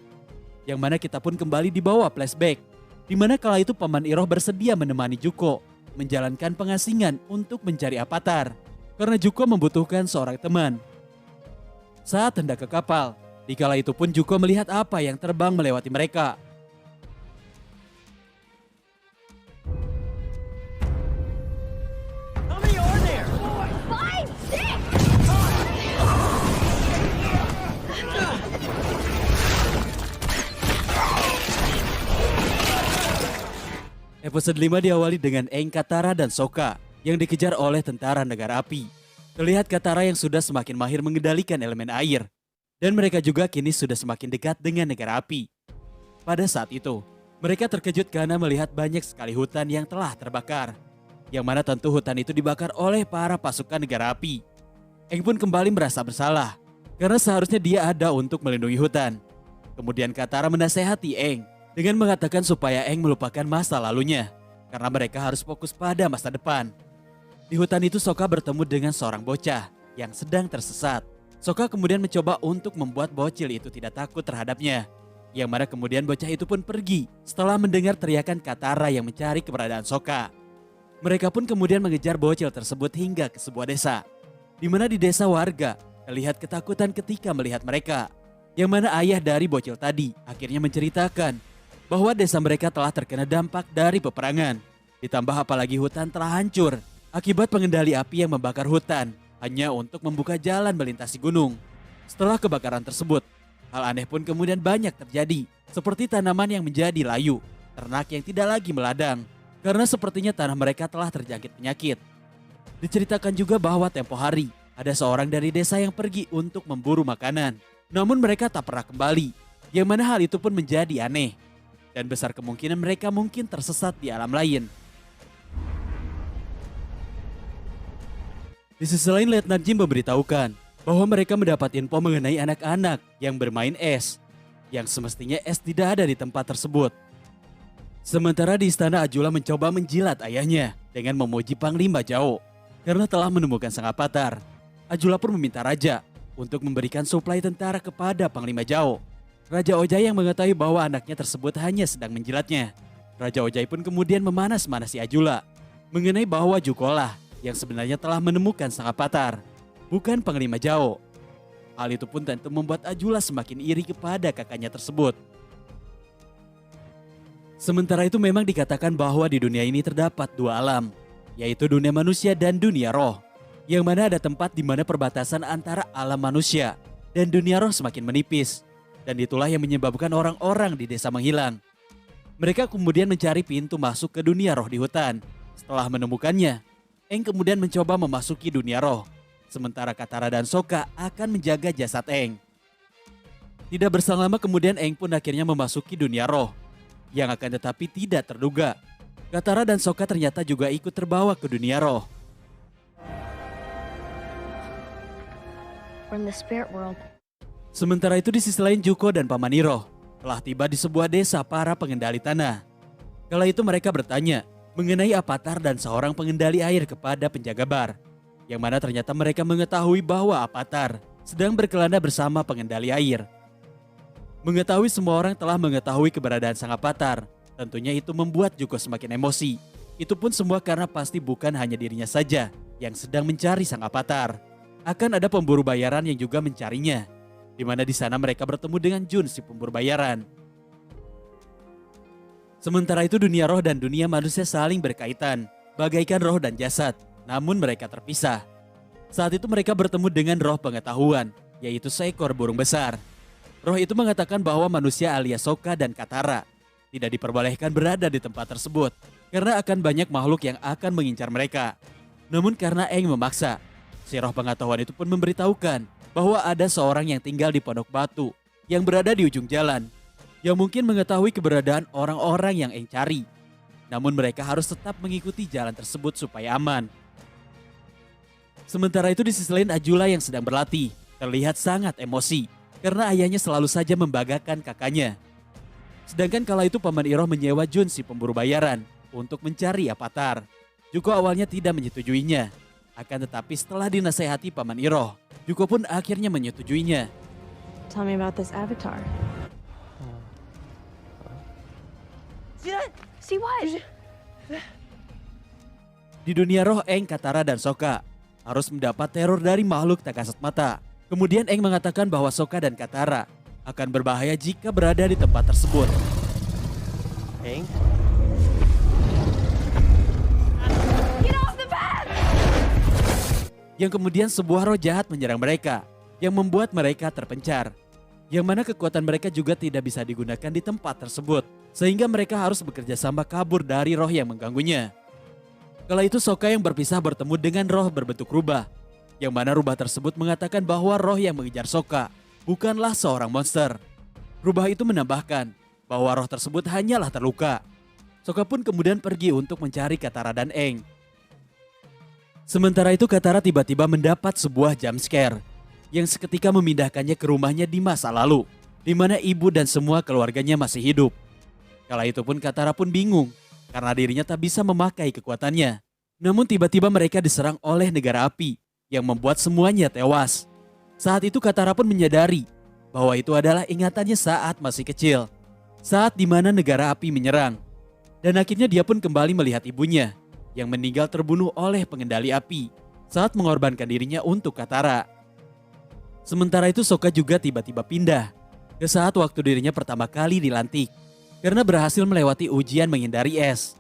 Yang mana kita pun kembali dibawa flashback. Di mana kala itu Paman Iroh bersedia menemani Zuko menjalankan pengasingan untuk mencari avatar. Karena Zuko membutuhkan seorang teman. Saat hendak ke kapal, di kala itu pun Zuko melihat apa yang terbang melewati mereka. How many are there? 5, 6. Episode 5 diawali dengan Aang, Katara, dan Sokka yang dikejar oleh tentara negara api. Terlihat Katara yang sudah semakin mahir mengendalikan elemen air. Dan mereka juga kini sudah semakin dekat dengan negara api. Pada saat itu, mereka terkejut karena melihat banyak sekali hutan yang telah terbakar. Yang mana tentu hutan itu dibakar oleh para pasukan negara api. Aang pun kembali merasa bersalah karena seharusnya dia ada untuk melindungi hutan. Kemudian Katara menasehati Aang dengan mengatakan supaya Aang melupakan masa lalunya karena mereka harus fokus pada masa depan. Di hutan itu Sokka bertemu dengan seorang bocah yang sedang tersesat. Sokka kemudian mencoba untuk membuat bocil itu tidak takut terhadapnya. Yang mana kemudian bocah itu pun pergi setelah mendengar teriakan Katara yang mencari keberadaan Sokka. Mereka pun kemudian mengejar bocil tersebut hingga ke sebuah desa. Di mana di desa warga terlihat ketakutan ketika melihat mereka. Yang mana ayah dari bocil tadi akhirnya menceritakan bahwa desa mereka telah terkena dampak dari peperangan. Ditambah apalagi hutan telah hancur akibat pengendali api yang membakar hutan hanya untuk membuka jalan melintasi gunung. Setelah kebakaran tersebut, hal aneh pun kemudian banyak terjadi. Seperti tanaman yang menjadi layu, ternak yang tidak lagi meladang. Karena sepertinya tanah mereka telah terjangkit penyakit. Diceritakan juga bahwa tempo hari ada seorang dari desa yang pergi untuk memburu makanan. Namun mereka tak pernah kembali. Yang mana hal itu pun menjadi aneh. Dan besar kemungkinan mereka mungkin tersesat di alam lain. Di sisi lain Letnan Jim memberitahukan bahwa mereka mendapat info mengenai anak-anak yang bermain es. Yang semestinya es tidak ada di tempat tersebut. Sementara di istana Azula mencoba menjilat ayahnya dengan memuji Panglima Zhao. Karena telah menemukan sang avatar. Azula pun meminta Raja untuk memberikan suplai tentara kepada Panglima Zhao. Raja Ojai yang mengetahui bahwa anaknya tersebut hanya sedang menjilatnya. Raja Ojai pun kemudian memanas-manasi Azula mengenai bahwa Zuko lah yang sebenarnya telah menemukan sang avatar, bukan Panglima Zhao. Hal itu pun tentu membuat Azula semakin iri kepada kakaknya tersebut. Sementara itu memang dikatakan bahwa di dunia ini terdapat dua alam, yaitu dunia manusia dan dunia roh. Yang mana ada tempat di mana perbatasan antara alam manusia dan dunia roh semakin menipis. Dan itulah yang menyebabkan orang-orang di desa menghilang. Mereka kemudian mencari pintu masuk ke dunia roh di hutan. Setelah menemukannya, Aang kemudian mencoba memasuki dunia roh. Sementara Katara dan Sokka akan menjaga jasad Aang. Tidak berselang lama kemudian Aang pun akhirnya memasuki dunia roh. Yang akan tetapi tidak terduga, Katara dan Sokka ternyata juga ikut terbawa ke dunia roh. From the spirit world. Sementara itu di sisi lain Zuko dan Paman Iroh telah tiba di sebuah desa para pengendali tanah. Kala itu mereka bertanya mengenai Avatar dan seorang pengendali air kepada penjaga bar. Yang mana ternyata mereka mengetahui bahwa Avatar sedang berkelana bersama pengendali air. Mengetahui semua orang telah mengetahui keberadaan sang Avatar, tentunya itu membuat Zuko semakin emosi. Itu pun semua karena pasti bukan hanya dirinya saja yang sedang mencari sang Avatar. Akan ada pemburu bayaran yang juga mencarinya. Di mana di sana mereka bertemu dengan Jun si pemburu bayaran. Sementara itu dunia roh dan dunia manusia saling berkaitan, bagaikan roh dan jasad, namun mereka terpisah. Saat itu mereka bertemu dengan roh pengetahuan, yaitu seekor burung besar. Roh itu mengatakan bahwa manusia alias Sokka dan Katara tidak diperbolehkan berada di tempat tersebut karena akan banyak makhluk yang akan mengincar mereka. Namun karena Aang memaksa, si roh pengetahuan itu pun memberitahukan bahwa ada seorang yang tinggal di Pondok Batu yang berada di ujung jalan yang mungkin mengetahui keberadaan orang-orang yang Aang cari. Namun mereka harus tetap mengikuti jalan tersebut supaya aman. Sementara itu di sisi lain Ajula yang sedang berlatih terlihat sangat emosi karena ayahnya selalu saja membanggakan kakaknya. Sedangkan kala itu Paman Iroh menyewa Jun si pemburu bayaran untuk mencari Avatar. Zuko awalnya tidak menyetujuinya. Akan tetapi setelah dinasehati Paman Iroh, Zuko pun akhirnya menyetujuinya. Tell me about this Avatar. See that? See what? Di dunia roh Aang, Katara dan Sokka harus mendapat teror dari makhluk tak kasat mata. Kemudian Aang mengatakan bahwa Sokka dan Katara akan berbahaya jika berada di tempat tersebut. Aang? Get off the bed! Yang kemudian sebuah roh jahat menyerang mereka yang membuat mereka terpencar. Yang mana kekuatan mereka juga tidak bisa digunakan di tempat tersebut. Sehingga mereka harus bekerja sama kabur dari roh yang mengganggunya. Kala itu Sokka yang berpisah bertemu dengan roh berbentuk rubah. Yang mana rubah tersebut mengatakan bahwa roh yang mengejar Sokka bukanlah seorang monster. Rubah itu menambahkan bahwa roh tersebut hanyalah terluka. Sokka pun kemudian pergi untuk mencari Katara dan Aang. Sementara itu Katara tiba-tiba mendapat sebuah jump scare yang seketika memindahkannya ke rumahnya di masa lalu, di mana ibu dan semua keluarganya masih hidup. Kala itu pun Katara pun bingung karena dirinya tak bisa memakai kekuatannya. Namun tiba-tiba mereka diserang oleh negara api yang membuat semuanya tewas. Saat itu Katara pun menyadari bahwa itu adalah ingatannya saat masih kecil, saat dimana negara api menyerang. Dan akhirnya dia pun kembali melihat ibunya yang meninggal terbunuh oleh pengendali api saat mengorbankan dirinya untuk Katara. Sementara itu Sokka juga tiba-tiba pindah ke saat waktu dirinya pertama kali dilantik karena berhasil melewati ujian menghindari es.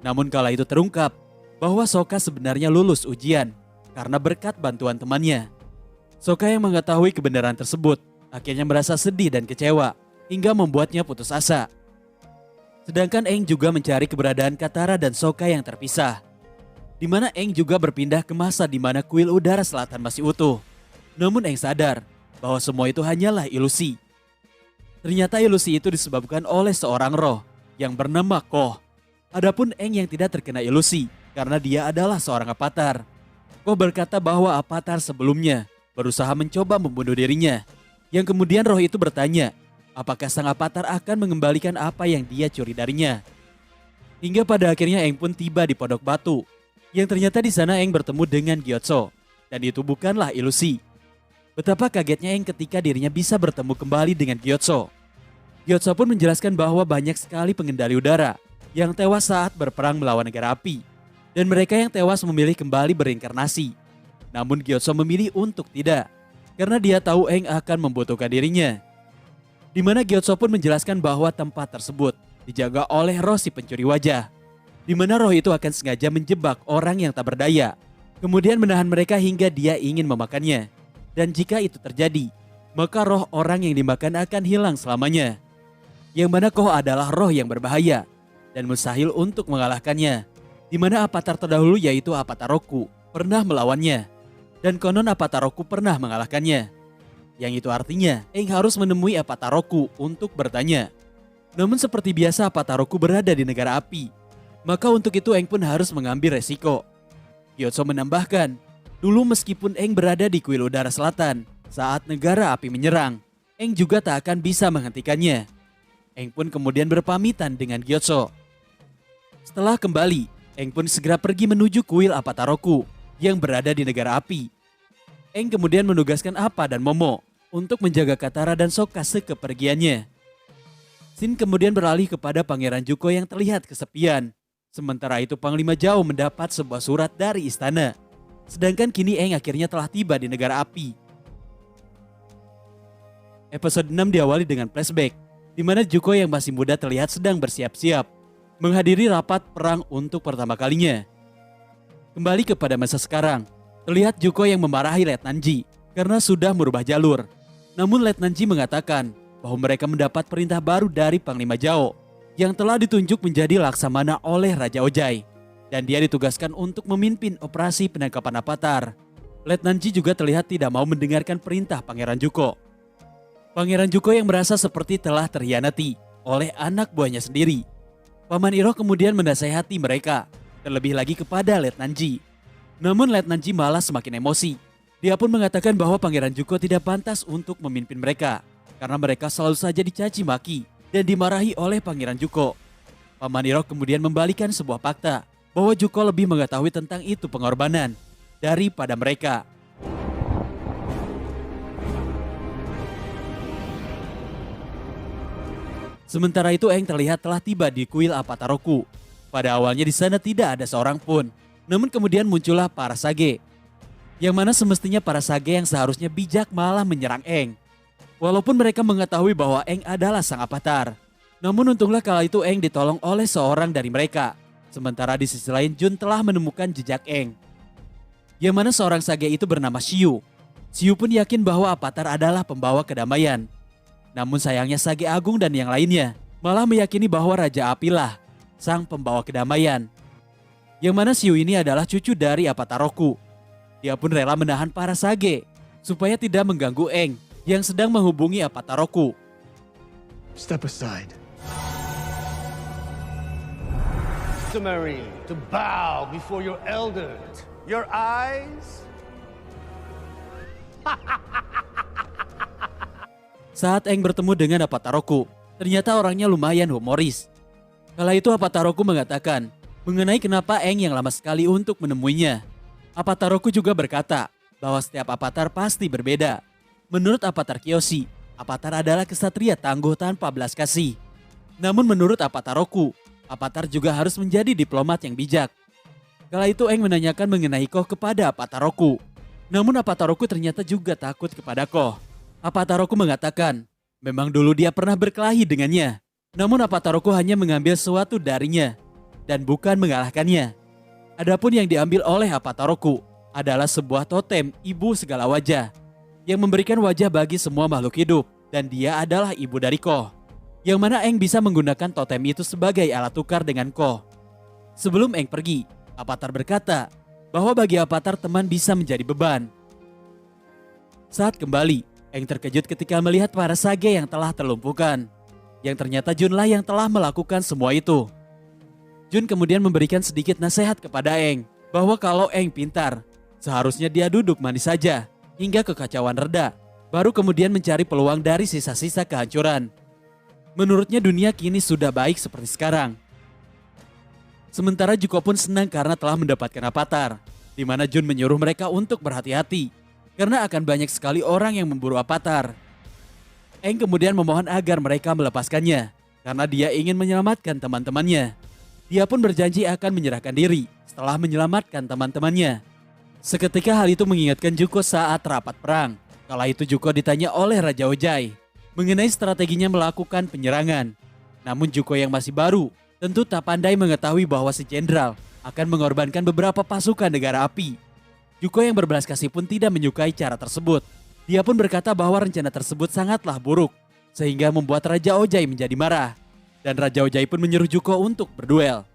Namun kala itu terungkap bahwa Sokka sebenarnya lulus ujian karena berkat bantuan temannya. Sokka yang mengetahui kebenaran tersebut akhirnya merasa sedih dan kecewa hingga membuatnya putus asa. Sedangkan Aang juga mencari keberadaan Katara dan Sokka yang terpisah. Di mana Aang juga berpindah ke masa di mana kuil udara selatan masih utuh. Namun Aang sadar bahwa semua itu hanyalah ilusi. Ternyata ilusi itu disebabkan oleh seorang roh yang bernama Koh. Adapun Aang yang tidak terkena ilusi karena dia adalah seorang Avatar. Koh berkata bahwa Avatar sebelumnya berusaha mencoba membunuh dirinya. Yang kemudian roh itu bertanya, apakah sang Avatar akan mengembalikan apa yang dia curi darinya. Hingga pada akhirnya Aang pun tiba di Pondok Batu. Yang ternyata di sana Aang bertemu dengan Gyatso. Dan itu bukanlah ilusi. Betapa kagetnya Aang ketika dirinya bisa bertemu kembali dengan Gyatso. Gyatso pun menjelaskan bahwa banyak sekali pengendali udara yang tewas saat berperang melawan negara api. Dan mereka yang tewas memilih kembali berinkarnasi. Namun Gyatso memilih untuk tidak. Karena dia tahu Aang akan membutuhkan dirinya. Di mana Gyatso pun menjelaskan bahwa tempat tersebut dijaga oleh roh si pencuri wajah. Di mana roh itu akan sengaja menjebak orang yang tak berdaya. Kemudian menahan mereka hingga dia ingin memakannya. Dan jika itu terjadi, maka roh orang yang dimakan akan hilang selamanya. Yang mana Koh adalah roh yang berbahaya dan mustahil untuk mengalahkannya. Di mana Avatar terdahulu yaitu Avatar Roku pernah melawannya. Dan konon Avatar Roku pernah mengalahkannya. yang itu artinya Aang harus menemui Avatar Roku untuk bertanya. Namun seperti biasa Avatar Roku berada di negara api, maka untuk itu Aang pun harus mengambil resiko. Gyotso menambahkan, dulu meskipun Aang berada di kuil udara selatan saat negara api menyerang, Aang juga tak akan bisa menghentikannya. Aang pun kemudian berpamitan dengan Gyotso. Setelah kembali, Aang pun segera pergi menuju kuil Avatar Roku yang berada di negara api. Aang kemudian menugaskan Appa dan Momo untuk menjaga Katara dan Sokka sekepergiannya. Scene kemudian beralih kepada Pangeran Zuko yang terlihat kesepian. Sementara itu Panglima Zhao mendapat sebuah surat dari istana. Sedangkan kini Aang akhirnya telah tiba di negara api. Episode 6 diawali dengan flashback, di mana Zuko yang masih muda terlihat sedang bersiap-siap menghadiri rapat perang untuk pertama kalinya. Kembali kepada masa sekarang, terlihat Zuko yang memarahi Letnan Ji karena sudah merubah jalur. Namun Letnan Ji mengatakan bahwa mereka mendapat perintah baru dari Panglima Zhao yang telah ditunjuk menjadi laksamana oleh Raja Ojai, dan dia ditugaskan untuk memimpin operasi penangkapan Avatar. Letnan Ji juga terlihat tidak mau mendengarkan perintah Pangeran Zuko. Pangeran Zuko yang merasa seperti telah terhianati oleh anak buahnya sendiri. Paman Iroh kemudian menasehati mereka, terlebih lagi kepada Letnan Ji. Namun Letnan Ji malah semakin emosi. Dia pun mengatakan bahwa Pangeran Zuko tidak pantas untuk memimpin mereka, karena mereka selalu saja dicaci maki dan dimarahi oleh Pangeran Zuko. Paman Iroh kemudian membalikan sebuah fakta bahwa Zuko lebih mengetahui tentang itu pengorbanan daripada mereka. Sementara itu Aang terlihat telah tiba di kuil Avatar Roku. Pada awalnya di sana tidak ada seorang pun, namun kemudian muncullah para sage. Yang mana semestinya para sage yang seharusnya bijak malah menyerang Aang. Walaupun mereka mengetahui bahwa Aang adalah sang Avatar. Namun untunglah kala itu Aang ditolong oleh seorang dari mereka. Sementara di sisi lain Jun telah menemukan jejak Aang. Yang mana seorang sage itu bernama Xiu. Xiu pun yakin bahwa Avatar adalah pembawa kedamaian. Namun sayangnya sage agung dan yang lainnya malah meyakini bahwa Raja Apilah sang pembawa kedamaian. Yang mana Xiu ini adalah cucu dari Avatar Roku. Dia pun rela menahan para sage supaya tidak mengganggu Aang yang sedang menghubungi Avatar Roku. Step aside. Customary to bow before your elders. Your eyes? Saat Aang bertemu dengan Avatar Roku, ternyata orangnya lumayan humoris. Kala itu Avatar Roku mengatakan mengenai kenapa Aang yang lama sekali untuk menemuinya. Avatar Roku juga berkata bahwa setiap Avatar pasti berbeda. Menurut Avatar Kyoshi, Avatar adalah kesatria tangguh tanpa belas kasih. Namun menurut Avatar Roku, Avatar juga harus menjadi diplomat yang bijak. Kala itu Aang menanyakan mengenai Koh kepada Avatar Roku. Namun Avatar Roku ternyata juga takut kepada Koh. Avatar Roku mengatakan, memang dulu dia pernah berkelahi dengannya. Namun Avatar Roku hanya mengambil sesuatu darinya dan bukan mengalahkannya. Adapun yang diambil oleh Avatar Roku adalah sebuah totem ibu segala wajah yang memberikan wajah bagi semua makhluk hidup, dan dia adalah ibu dari Koh. Yang mana Aang bisa menggunakan totem itu sebagai alat tukar dengan Koh. Sebelum Aang pergi, Avatar berkata bahwa bagi Avatar teman bisa menjadi beban. Saat kembali, Aang terkejut ketika melihat para sage yang telah terlumpuhkan. Yang ternyata Junlah yang telah melakukan semua itu. Jun kemudian memberikan sedikit nasihat kepada Aang bahwa kalau Aang pintar, seharusnya dia duduk manis saja hingga kekacauan reda, baru kemudian mencari peluang dari sisa-sisa kehancuran. Menurutnya dunia kini sudah baik seperti sekarang. Sementara Zuko pun senang karena telah mendapatkan Avatar, di mana Jun menyuruh mereka untuk berhati-hati karena akan banyak sekali orang yang memburu Avatar. Aang kemudian memohon agar mereka melepaskannya karena dia ingin menyelamatkan teman-temannya. Dia pun berjanji akan menyerahkan diri setelah menyelamatkan teman-temannya. Seketika hal itu mengingatkan Zuko saat rapat perang. Kala itu Zuko ditanya oleh Raja Ojai mengenai strateginya melakukan penyerangan. Namun Zuko yang masih baru tentu tak pandai mengetahui bahwa si jenderal akan mengorbankan beberapa pasukan negara api. Zuko yang berbelas kasih pun tidak menyukai cara tersebut. Dia pun berkata bahwa rencana tersebut sangatlah buruk, sehingga membuat Raja Ojai menjadi marah. Dan Raja Ojai pun menyuruh Zuko untuk berduel.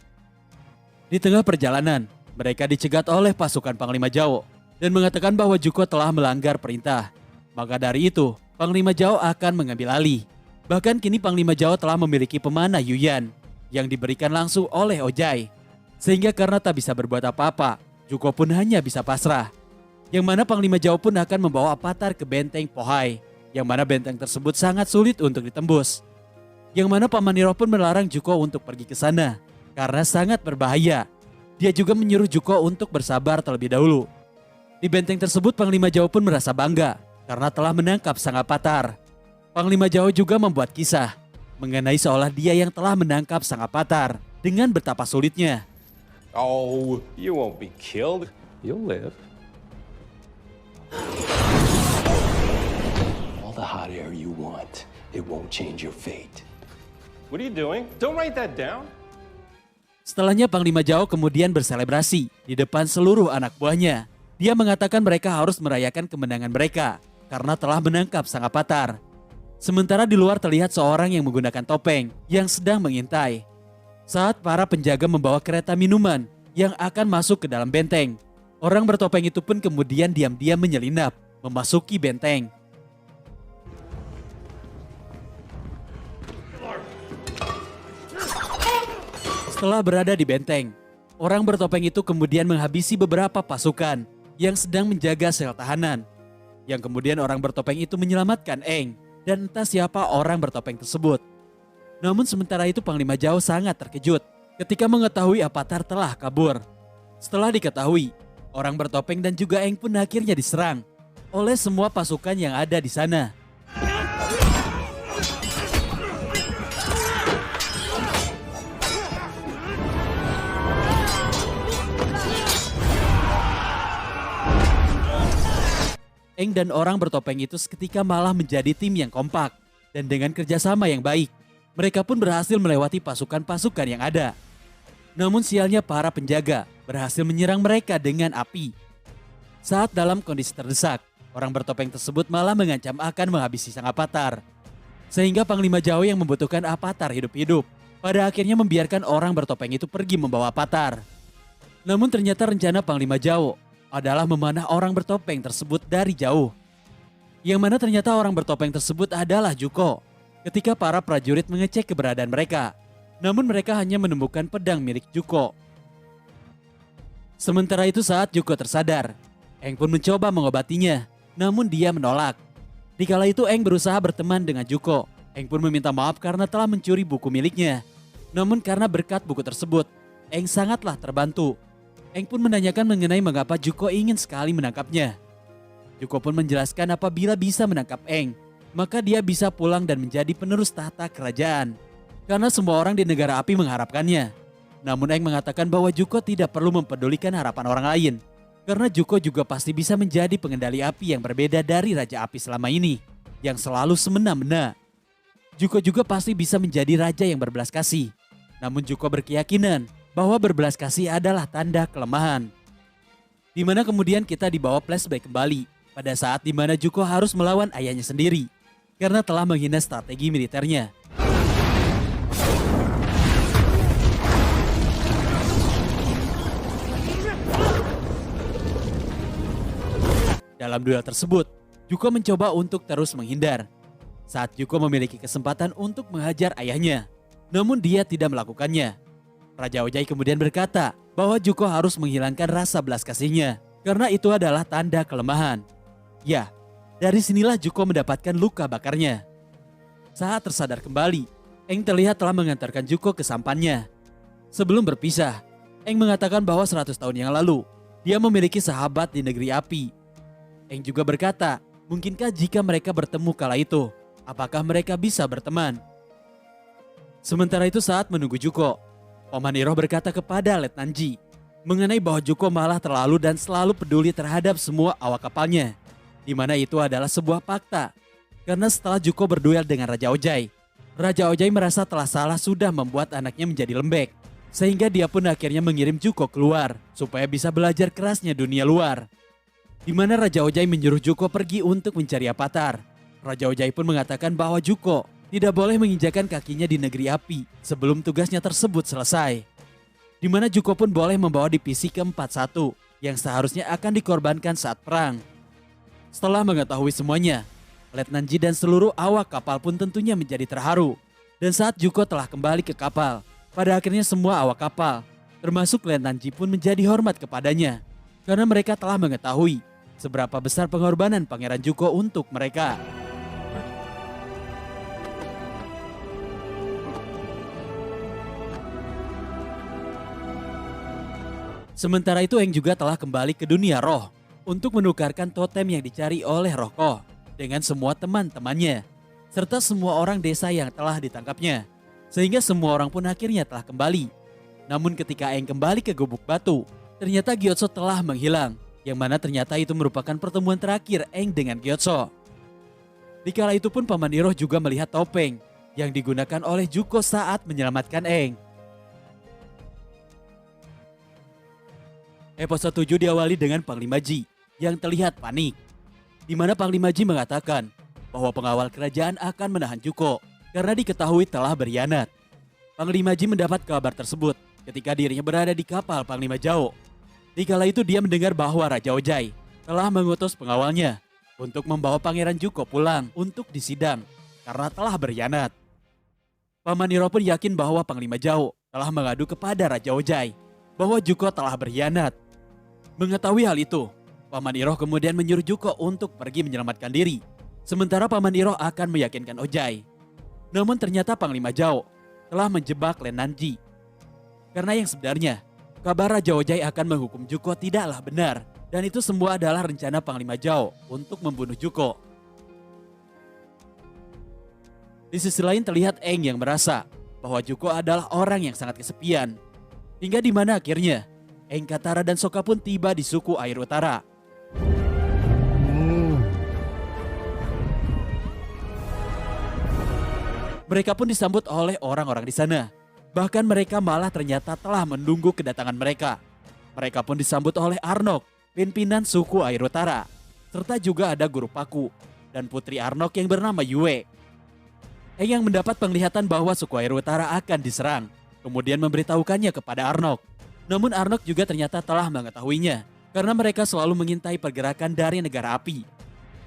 Di tengah perjalanan, mereka dicegat oleh pasukan Panglima Zhao dan mengatakan bahwa Zuko telah melanggar perintah. Maka dari itu, Panglima Zhao akan mengambil alih. Bahkan kini Panglima Zhao telah memiliki pemanah Yuyan yang diberikan langsung oleh Ojai. Sehingga karena tak bisa berbuat apa-apa, Zuko pun hanya bisa pasrah. Yang mana Panglima Zhao pun akan membawa Avatar ke benteng Pohai. Yang mana benteng tersebut sangat sulit untuk ditembus. Yang mana Paman Iroh pun melarang Zuko untuk pergi ke sana karena sangat berbahaya. Dia juga menyuruh Zuko untuk bersabar terlebih dahulu. Di benteng tersebut Panglima Zhao pun merasa bangga karena telah menangkap sang Avatar. Panglima Zhao juga membuat kisah mengenai seolah dia yang telah menangkap sang Avatar dengan betapa sulitnya. Oh, you won't be killed. You'll live. All the hot air you want, it won't change your fate. What are you doing? Don't write that down. Setelahnya Panglima Zhao kemudian berselebrasi di depan seluruh anak buahnya. Dia mengatakan mereka harus merayakan kemenangan mereka karena telah menangkap sang Avatar. Sementara di luar terlihat seorang yang menggunakan topeng yang sedang mengintai. Saat para penjaga membawa kereta minuman yang akan masuk ke dalam benteng, orang bertopeng itu pun kemudian diam-diam menyelinap memasuki benteng. Setelah berada di benteng, orang bertopeng itu kemudian menghabisi beberapa pasukan yang sedang menjaga sel tahanan. Yang kemudian orang bertopeng itu menyelamatkan Aang dan entah siapa orang bertopeng tersebut. Namun sementara itu Panglima Zhao sangat terkejut ketika mengetahui Avatar telah kabur. Setelah diketahui, orang bertopeng dan juga Aang pun akhirnya diserang oleh semua pasukan yang ada di sana. Aang dan orang bertopeng itu seketika malah menjadi tim yang kompak dan dengan kerjasama yang baik, mereka pun berhasil melewati pasukan-pasukan yang ada. Namun sialnya para penjaga berhasil menyerang mereka dengan api. Saat dalam kondisi terdesak, orang bertopeng tersebut malah mengancam akan menghabisi sang Avatar. Sehingga Panglima Zhao yang membutuhkan Avatar hidup-hidup pada akhirnya membiarkan orang bertopeng itu pergi membawa Avatar. Namun ternyata rencana Panglima Zhao adalah memanah orang bertopeng tersebut dari jauh. Yang mana ternyata orang bertopeng tersebut adalah Zuko. Ketika para prajurit mengecek keberadaan mereka, namun mereka hanya menemukan pedang milik Zuko. Sementara itu saat Zuko tersadar, Aang pun mencoba mengobatinya, namun dia menolak. Dikala itu Aang berusaha berteman dengan Zuko. Aang pun meminta maaf karena telah mencuri buku miliknya. Namun karena berkat buku tersebut, Aang sangatlah terbantu. Aang pun menanyakan mengenai mengapa Zuko ingin sekali menangkapnya. Zuko pun menjelaskan apabila bisa menangkap Aang, maka dia bisa pulang dan menjadi penerus tahta kerajaan. Karena semua orang di negara api mengharapkannya. Namun Aang mengatakan bahwa Zuko tidak perlu mempedulikan harapan orang lain. Karena Zuko juga pasti bisa menjadi pengendali api yang berbeda dari Raja Api selama ini, yang selalu semena-mena. Zuko juga pasti bisa menjadi raja yang berbelas kasih. Namun Zuko berkeyakinan bahwa berbelas kasih adalah tanda kelemahan. Dimana kemudian kita dibawa flashback kembali pada saat dimana Zuko harus melawan ayahnya sendiri karena telah menghina strategi militernya. Dalam duel tersebut, Zuko mencoba untuk terus menghindar. Saat Zuko memiliki kesempatan untuk menghajar ayahnya, namun dia tidak melakukannya. Raja Ojai kemudian berkata bahwa Zuko harus menghilangkan rasa belas kasihnya karena itu adalah tanda kelemahan. Ya, dari sinilah Zuko mendapatkan luka bakarnya. Saat tersadar kembali, Aang terlihat telah mengantarkan Zuko ke sampannya. Sebelum berpisah, Aang mengatakan bahwa 100 tahun yang lalu, dia memiliki sahabat di negeri api. Aang juga berkata, mungkinkah jika mereka bertemu kala itu, apakah mereka bisa berteman? Sementara itu saat menunggu Zuko, Paman Iroh berkata kepada Letnan Ji mengenai bahwa Zuko malah terlalu dan selalu peduli terhadap semua awak kapalnya. Di mana itu adalah sebuah fakta. Karena setelah Zuko berduel dengan Raja Ojai, Raja Ojai merasa telah salah sudah membuat anaknya menjadi lembek. Sehingga dia pun akhirnya mengirim Zuko keluar supaya bisa belajar kerasnya dunia luar. Di mana Raja Ojai menyuruh Zuko pergi untuk mencari Avatar. Raja Ojai pun mengatakan bahwa Zuko tidak boleh menginjakan kakinya di negeri api sebelum tugasnya tersebut selesai. Di mana Zuko pun boleh membawa divisi ke-41 yang seharusnya akan dikorbankan saat perang. Setelah mengetahui semuanya, Letnan Ji dan seluruh awak kapal pun tentunya menjadi terharu. Dan saat Zuko telah kembali ke kapal, pada akhirnya semua awak kapal, termasuk Letnan Ji pun menjadi hormat kepadanya. Karena mereka telah mengetahui seberapa besar pengorbanan Pangeran Zuko untuk mereka. Sementara itu Aang juga telah kembali ke dunia roh untuk menukarkan totem yang dicari oleh Roh Ko dengan semua teman-temannya, serta semua orang desa yang telah ditangkapnya. Sehingga semua orang pun akhirnya telah kembali. Namun ketika Aang kembali ke Gubuk Batu, ternyata Gyatso telah menghilang, yang mana ternyata itu merupakan pertemuan terakhir Aang dengan Gyatso. Dikala itu pun Paman Iroh juga melihat topeng yang digunakan oleh Zuko saat menyelamatkan Aang. Episode 7 diawali dengan Panglima Ji yang terlihat panik, di mana Panglima Ji mengatakan bahwa pengawal kerajaan akan menahan Zuko karena diketahui telah berkhianat. Panglima Ji mendapat kabar tersebut ketika dirinya berada di kapal Panglima Zhao. Dikala itu dia mendengar bahwa Raja Ojai telah mengutus pengawalnya untuk membawa Pangeran Zuko pulang untuk disidang karena telah berkhianat. Paman Iroh pun yakin bahwa Panglima Zhao telah mengadu kepada Raja Ojai bahwa Zuko telah berkhianat. Mengetahui hal itu, Paman Iroh kemudian menyuruh Zuko untuk pergi menyelamatkan diri. Sementara Paman Iroh akan meyakinkan Ojai. Namun ternyata Panglima Zhao telah menjebak Letnan Ji. Karena yang sebenarnya, kabar Raja Ojai akan menghukum Zuko tidaklah benar. Dan itu semua adalah rencana Panglima Zhao untuk membunuh Zuko. Di sisi lain terlihat Aang yang merasa bahwa Zuko adalah orang yang sangat kesepian. Hingga di mana akhirnya Aang, Katara dan Sokka pun tiba di suku Air Utara. Mereka pun disambut oleh orang-orang di sana. Bahkan mereka malah ternyata telah menunggu kedatangan mereka. Mereka pun disambut oleh Arnok, pimpinan suku Air Utara. Serta juga ada Guru Paku dan putri Arnok yang bernama Yue. Aang yang mendapat penglihatan bahwa suku Air Utara akan diserang, kemudian memberitahukannya kepada Arnok. Namun Arnok juga ternyata telah mengetahuinya karena mereka selalu mengintai pergerakan dari negara api.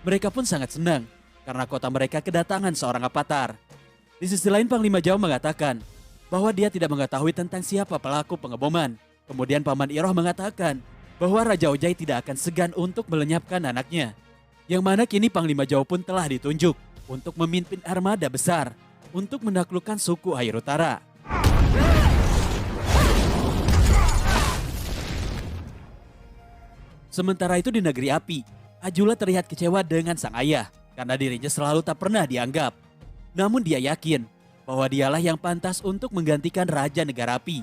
Mereka pun sangat senang karena kota mereka kedatangan seorang Avatar. Di sisi lain Panglima Zhao mengatakan bahwa dia tidak mengetahui tentang siapa pelaku pengeboman. Kemudian Paman Iroh mengatakan bahwa Raja Ojai tidak akan segan untuk melenyapkan anaknya. Yang mana kini Panglima Zhao pun telah ditunjuk untuk memimpin armada besar untuk menaklukkan suku Air Utara. Sementara itu di negeri api, Azula terlihat kecewa dengan sang ayah karena dirinya selalu tak pernah dianggap. Namun dia yakin bahwa dialah yang pantas untuk menggantikan Raja Negara Api.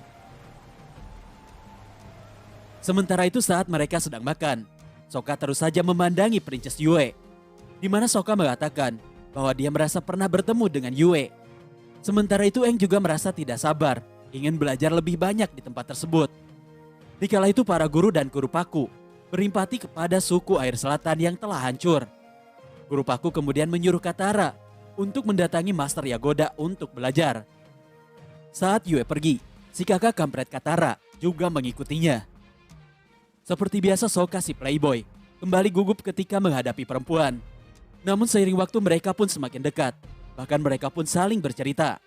Sementara itu saat mereka sedang makan, Sokka terus saja memandangi Princess Yue. Di mana Sokka mengatakan bahwa dia merasa pernah bertemu dengan Yue. Sementara itu Aang juga merasa tidak sabar, ingin belajar lebih banyak di tempat tersebut. Dikala itu para guru dan Guru Paku berimpati kepada suku Air Selatan yang telah hancur. Guru Paku kemudian menyuruh Katara untuk mendatangi Master Yagoda untuk belajar. Saat Yue pergi, si kakak kampret Katara juga mengikutinya. Seperti biasa Sokka si playboy kembali gugup ketika menghadapi perempuan. Namun seiring waktu mereka pun semakin dekat. Bahkan mereka pun saling bercerita.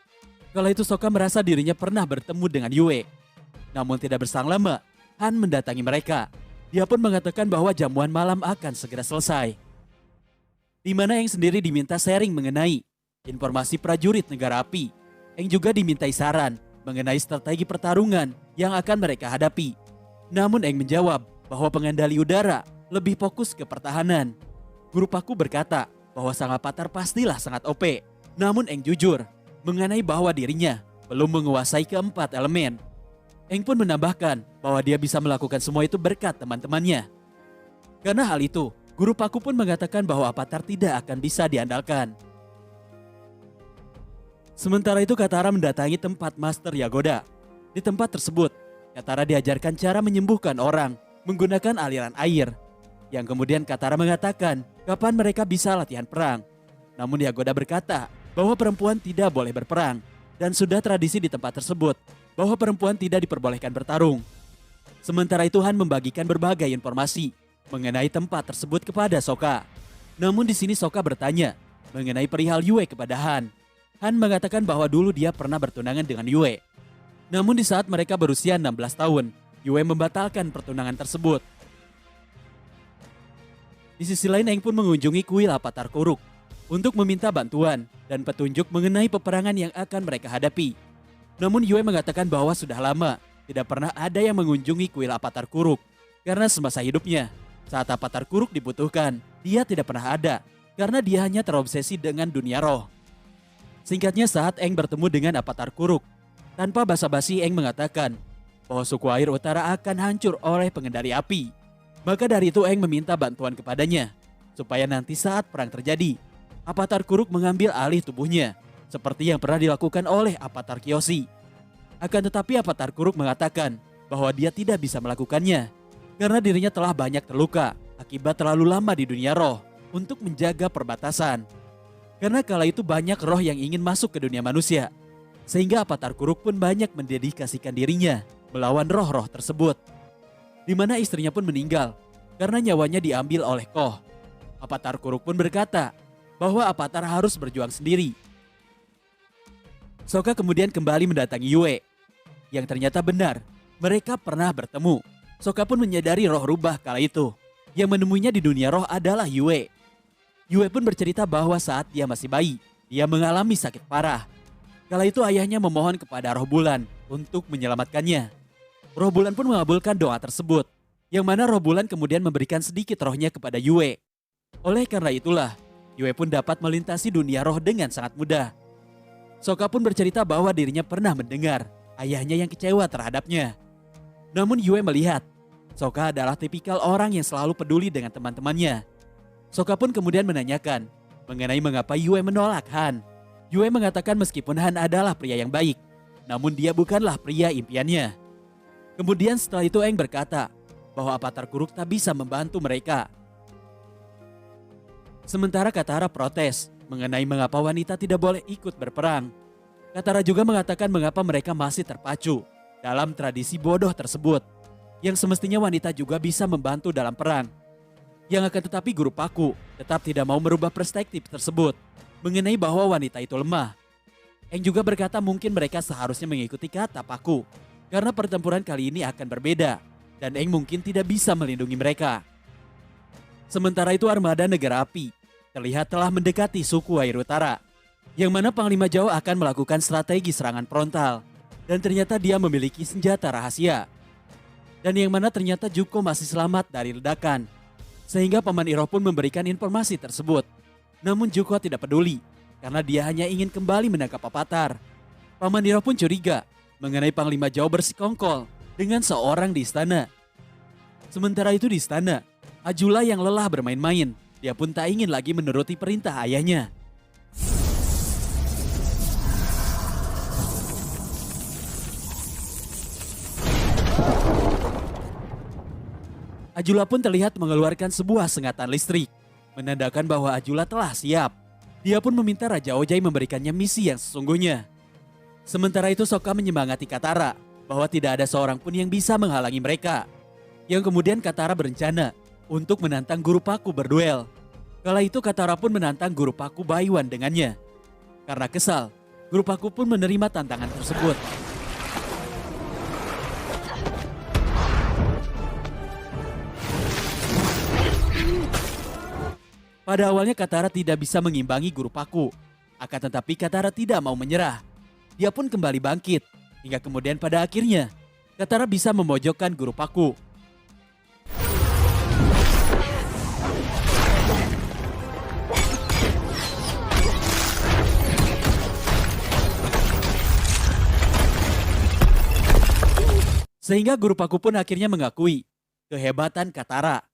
Kala itu Sokka merasa dirinya pernah bertemu dengan Yue. Namun tidak berselang lama, Han mendatangi mereka. Dia pun mengatakan bahwa jamuan malam akan segera selesai. Di mana Aang sendiri diminta sharing mengenai informasi prajurit negara api. Aang juga dimintai saran mengenai strategi pertarungan yang akan mereka hadapi. Namun Aang menjawab bahwa pengendali udara lebih fokus ke pertahanan. Guru Paku berkata bahwa sang Avatar pastilah sangat OP. Namun Aang jujur mengenai bahwa dirinya belum menguasai keempat elemen. Aang pun menambahkan bahwa dia bisa melakukan semua itu berkat teman-temannya. Karena hal itu, Guru Paku pun mengatakan bahwa Avatar tidak akan bisa diandalkan. Sementara itu Katara mendatangi tempat Master Yagoda. Di tempat tersebut, Katara diajarkan cara menyembuhkan orang menggunakan aliran air. Yang kemudian Katara mengatakan kapan mereka bisa latihan perang. Namun Yagoda berkata bahwa perempuan tidak boleh berperang. Dan sudah tradisi di tempat tersebut bahwa perempuan tidak diperbolehkan bertarung. Sementara itu Han membagikan berbagai informasi mengenai tempat tersebut kepada Sokka. Namun di sini Sokka bertanya mengenai perihal Yue kepada Han. Han mengatakan bahwa dulu dia pernah bertunangan dengan Yue. Namun di saat mereka berusia 16 tahun, Yue membatalkan pertunangan tersebut. Di sisi lain, Aang pun mengunjungi kuil Avatar Kuruk untuk meminta bantuan dan petunjuk mengenai peperangan yang akan mereka hadapi. Namun Yue mengatakan bahwa sudah lama tidak pernah ada yang mengunjungi kuil Avatar Kuruk karena semasa hidupnya saat Avatar Kuruk dibutuhkan, dia tidak pernah ada karena dia hanya terobsesi dengan dunia roh. Singkatnya, saat Aang bertemu dengan Avatar Kuruk, tanpa basa-basi Aang mengatakan bahwa suku air utara akan hancur oleh pengendali api. Maka dari itu Aang meminta bantuan kepadanya supaya nanti saat perang terjadi, Avatar Kuruk mengambil alih tubuhnya seperti yang pernah dilakukan oleh Avatar Kyoshi. Akan tetapi Avatar Kuruk mengatakan bahwa dia tidak bisa melakukannya karena dirinya telah banyak terluka akibat terlalu lama di dunia roh untuk menjaga perbatasan. Karena kala itu banyak roh yang ingin masuk ke dunia manusia, sehingga Avatar Kuruk pun banyak mendedikasikan dirinya melawan roh-roh tersebut. Di mana istrinya pun meninggal karena nyawanya diambil oleh Koh. Avatar Kuruk pun berkata bahwa Avatar harus berjuang sendiri. Sokka kemudian kembali mendatangi Yue, yang ternyata benar, mereka pernah bertemu. Sokka pun menyadari roh rubah kala itu. Yang menemuinya di dunia roh adalah Yue. Yue pun bercerita bahwa saat dia masih bayi, dia mengalami sakit parah. Kala itu ayahnya memohon kepada roh bulan untuk menyelamatkannya. Roh bulan pun mengabulkan doa tersebut, yang mana roh bulan kemudian memberikan sedikit rohnya kepada Yue. Oleh karena itulah, Yue pun dapat melintasi dunia roh dengan sangat mudah. Sokka pun bercerita bahwa dirinya pernah mendengar ayahnya yang kecewa terhadapnya. Namun Yue melihat Sokka adalah tipikal orang yang selalu peduli dengan teman-temannya. Sokka pun kemudian menanyakan mengenai mengapa Yue menolak Han. Yue mengatakan meskipun Han adalah pria yang baik, namun dia bukanlah pria impiannya. Kemudian setelah itu Aang berkata bahwa Avatar Kuruk tak bisa membantu mereka. Sementara Katara protes mengenai mengapa wanita tidak boleh ikut berperang. Katara juga mengatakan mengapa mereka masih terpacu dalam tradisi bodoh tersebut, yang semestinya wanita juga bisa membantu dalam perang. Yang akan tetapi Guru Paku tetap tidak mau merubah perspektif tersebut mengenai bahwa wanita itu lemah. Aang juga berkata mungkin mereka seharusnya mengikuti kata Paku karena pertempuran kali ini akan berbeda dan Aang mungkin tidak bisa melindungi mereka. Sementara itu armada negara api terlihat telah mendekati suku air utara, yang mana Panglima Zhao akan melakukan strategi serangan frontal, dan ternyata dia memiliki senjata rahasia. Dan yang mana ternyata Zuko masih selamat dari ledakan, sehingga Paman Iroh pun memberikan informasi tersebut. Namun Zuko tidak peduli, karena dia hanya ingin kembali menangkap Avatar. Paman Iroh pun curiga mengenai Panglima Zhao bersekongkol dengan seorang di istana. Sementara itu di istana, Azula yang lelah bermain-main, dia pun tak ingin lagi menuruti perintah ayahnya. Azula pun terlihat mengeluarkan sebuah sengatan listrik, menandakan bahwa Azula telah siap. Dia pun meminta Raja Ojai memberikannya misi yang sesungguhnya. Sementara itu Sokka menyemangati Katara bahwa tidak ada seorang pun yang bisa menghalangi mereka. Yang kemudian Katara berencana untuk menantang Guru Paku berduel. Kala itu Katara pun menantang Guru Paku Baiwan dengannya. Karena kesal, Guru Paku pun menerima tantangan tersebut. Pada awalnya Katara tidak bisa mengimbangi Guru Paku. Akan tetapi Katara tidak mau menyerah. Dia pun kembali bangkit. Hingga kemudian pada akhirnya Katara bisa memojokkan Guru Paku. Sehingga Guru Paku pun akhirnya mengakui kehebatan Katara.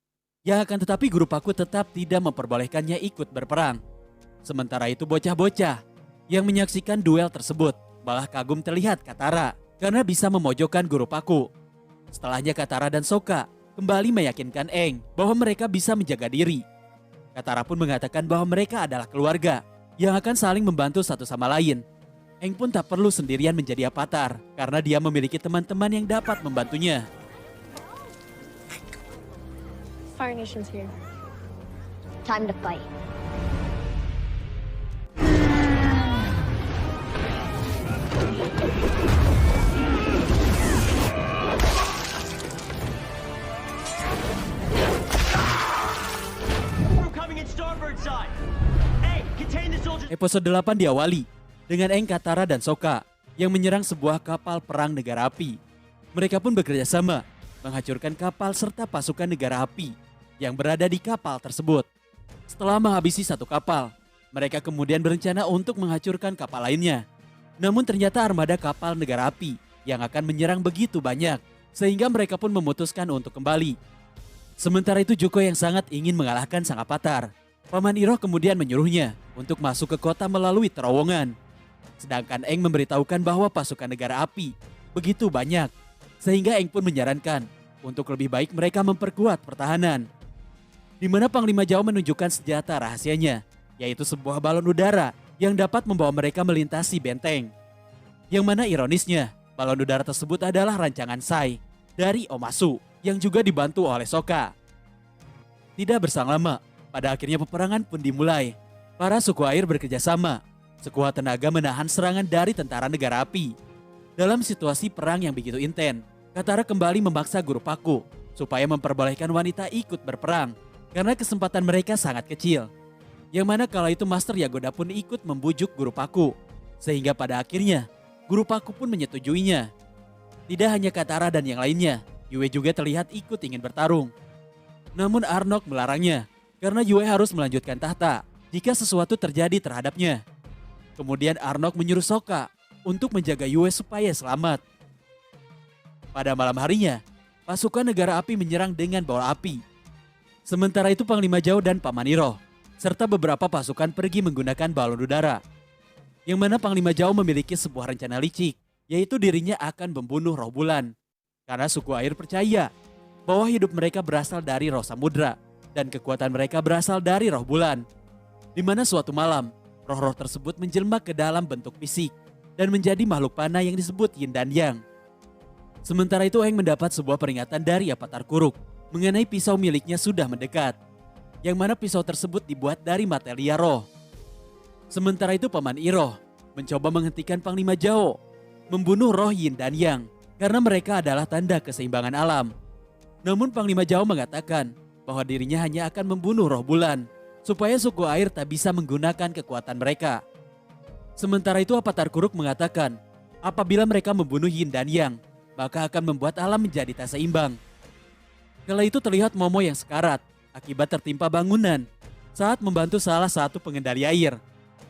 Yang akan tetapi Guru Paku tetap tidak memperbolehkannya ikut berperang. Sementara itu bocah-bocah yang menyaksikan duel tersebut malah kagum terlihat Katara karena bisa memojokkan Guru Paku. Setelahnya Katara dan Sokka kembali meyakinkan Aang bahwa mereka bisa menjaga diri. Katara pun mengatakan bahwa mereka adalah keluarga yang akan saling membantu satu sama lain. Aang pun tak perlu sendirian menjadi Avatar karena dia memiliki teman-teman yang dapat membantunya. Fire Nation's here. time to fight. We're coming in starboard side. Hey, contain the soldiers. Episode 8 diawali dengan Aang, Katara, dan Sokka yang menyerang sebuah kapal perang negara api. Mereka pun bekerja sama menghancurkan kapal serta pasukan negara api yang berada di kapal tersebut. Setelah menghabisi satu kapal, mereka kemudian berencana untuk menghancurkan kapal lainnya. Namun ternyata armada kapal negara api yang akan menyerang begitu banyak, sehingga mereka pun memutuskan untuk kembali. Sementara itu Zuko yang sangat ingin mengalahkan sang Avatar. Paman Iroh kemudian menyuruhnya untuk masuk ke kota melalui terowongan. Sedangkan Aang memberitahukan bahwa pasukan negara api begitu banyak, sehingga Aang pun menyarankan untuk lebih baik mereka memperkuat pertahanan. Di mana Panglima Zhao menunjukkan senjata rahasianya, yaitu sebuah balon udara yang dapat membawa mereka melintasi benteng. Yang mana ironisnya, balon udara tersebut adalah rancangan Sai dari Omasu yang juga dibantu oleh Sokka. Tidak berselang lama, pada akhirnya peperangan pun dimulai. Para suku air bekerja sama, sekuat tenaga menahan serangan dari tentara negara api. Dalam situasi perang yang begitu intens, Katara kembali memaksa Guru Paku supaya memperbolehkan wanita ikut berperang karena kesempatan mereka sangat kecil. Yang mana kala itu Master Yagoda pun ikut membujuk Guru Paku, sehingga pada akhirnya Guru Paku pun menyetujuinya. Tidak hanya Katara dan yang lainnya, Yue juga terlihat ikut ingin bertarung. Namun Arnok melarangnya karena Yue harus melanjutkan tahta jika sesuatu terjadi terhadapnya. Kemudian Arnok menyuruh Sokka untuk menjaga Yue supaya selamat. Pada malam harinya, pasukan negara api menyerang dengan bola api. Sementara itu Panglima Zhao dan Paman Iroh serta beberapa pasukan pergi menggunakan balon udara. Yang mana Panglima Zhao memiliki sebuah rencana licik, yaitu dirinya akan membunuh Roh Bulan. Karena suku air percaya bahwa hidup mereka berasal dari Roh Samudra dan kekuatan mereka berasal dari Roh Bulan. Di mana suatu malam, roh-roh tersebut menjelma ke dalam bentuk fisik dan menjadi makhluk panah yang disebut Yin dan Yang. Sementara itu Aang mendapat sebuah peringatan dari Avatar Kuruk mengenai pisau miliknya sudah mendekat. Yang mana pisau tersebut dibuat dari materia roh. Sementara itu Paman Iroh mencoba menghentikan Panglima Zhao membunuh roh Yin dan Yang karena mereka adalah tanda keseimbangan alam. Namun Panglima Zhao mengatakan bahwa dirinya hanya akan membunuh Roh Bulan supaya suku air tak bisa menggunakan kekuatan mereka. Sementara itu Avatar Kuruk mengatakan apabila mereka membunuh Yin dan Yang, maka akan membuat alam menjadi tak seimbang. Kala itu terlihat Momo yang sekarat akibat tertimpa bangunan saat membantu salah satu pengendali air.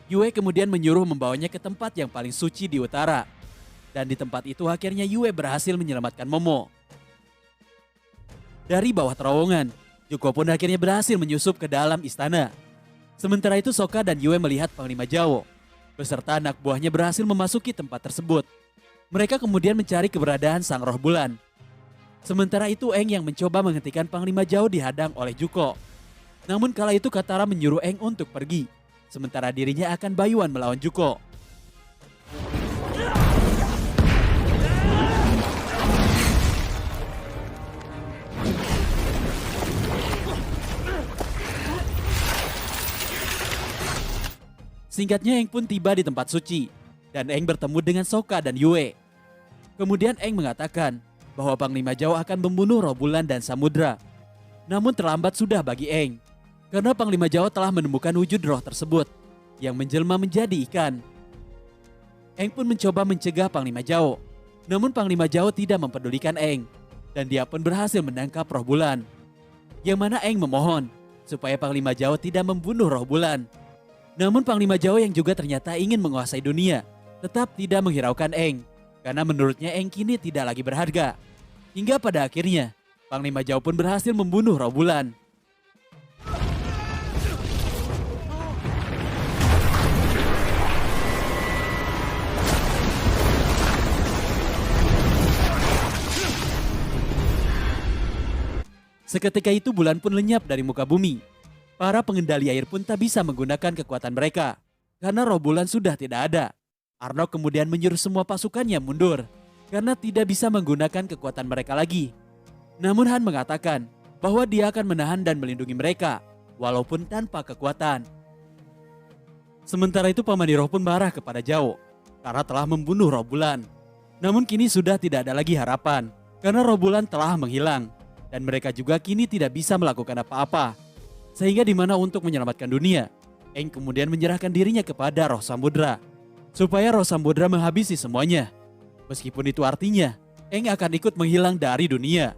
Yue kemudian menyuruh membawanya ke tempat yang paling suci di utara. Dan di tempat itu akhirnya Yue berhasil menyelamatkan Momo. Dari bawah terowongan, Zuko pun akhirnya berhasil menyusup ke dalam istana. Sementara itu Sokka dan Yue melihat Panglima Zhao beserta anak buahnya berhasil memasuki tempat tersebut. Mereka kemudian mencari keberadaan sang Roh Bulan. Sementara itu Aang yang mencoba menghentikan Panglima Zhao dihadang oleh Zuko. Namun kala itu Katara menyuruh Aang untuk pergi, sementara dirinya akan bayuan melawan Zuko. Singkatnya Aang pun tiba di tempat suci dan Aang bertemu dengan Sokka dan Yue. Kemudian Aang mengatakan bahwa Panglima Zhao akan membunuh Roh Bulan dan Samudra. Namun terlambat sudah bagi Aang karena Panglima Zhao telah menemukan wujud roh tersebut yang menjelma menjadi ikan. Aang pun mencoba mencegah Panglima Zhao. Namun Panglima Zhao tidak mempedulikan Aang dan dia pun berhasil menangkap Roh Bulan. Yang mana Aang memohon supaya Panglima Zhao tidak membunuh Roh Bulan. Namun Panglima Zhao yang juga ternyata ingin menguasai dunia tetap tidak menghiraukan Aang karena menurutnya Aang kini tidak lagi berharga. Hingga pada akhirnya Panglima Zhao pun berhasil membunuh Roh Bulan. Seketika itu bulan pun lenyap dari muka bumi. Para pengendali air pun tak bisa menggunakan kekuatan mereka karena Roh Bulan sudah tidak ada. Arnok kemudian menyuruh semua pasukannya mundur karena tidak bisa menggunakan kekuatan mereka lagi. Namun Han mengatakan bahwa dia akan menahan dan melindungi mereka walaupun tanpa kekuatan. Sementara itu Paman Iroh pun marah kepada Zhao karena telah membunuh roh bulan. Namun kini sudah tidak ada lagi harapan karena roh bulan telah menghilang dan mereka juga kini tidak bisa melakukan apa-apa. Sehingga di mana untuk menyelamatkan dunia, Aang kemudian menyerahkan dirinya kepada roh samudra supaya roh samudra menghabisi semuanya. Meskipun itu artinya Aang akan ikut menghilang dari dunia.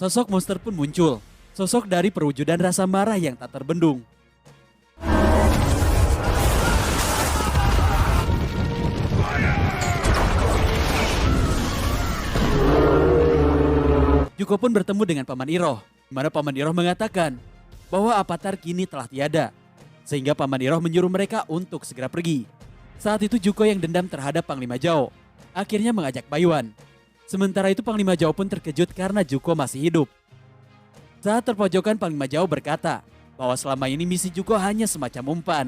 Sosok monster pun muncul. Sosok dari perwujudan rasa marah yang tak terbendung. Zuko pun bertemu dengan Paman Iroh, di mana Paman Iroh mengatakan bahwa Avatar kini telah tiada, sehingga Paman Iroh menyuruh mereka untuk segera pergi. Saat itu Zuko yang dendam terhadap Panglima Zhao akhirnya mengajak Baiwan. Sementara itu Panglima Zhao pun terkejut karena Zuko masih hidup. Saat terpojokan Panglima Zhao berkata bahwa selama ini misi Zuko hanya semacam umpan,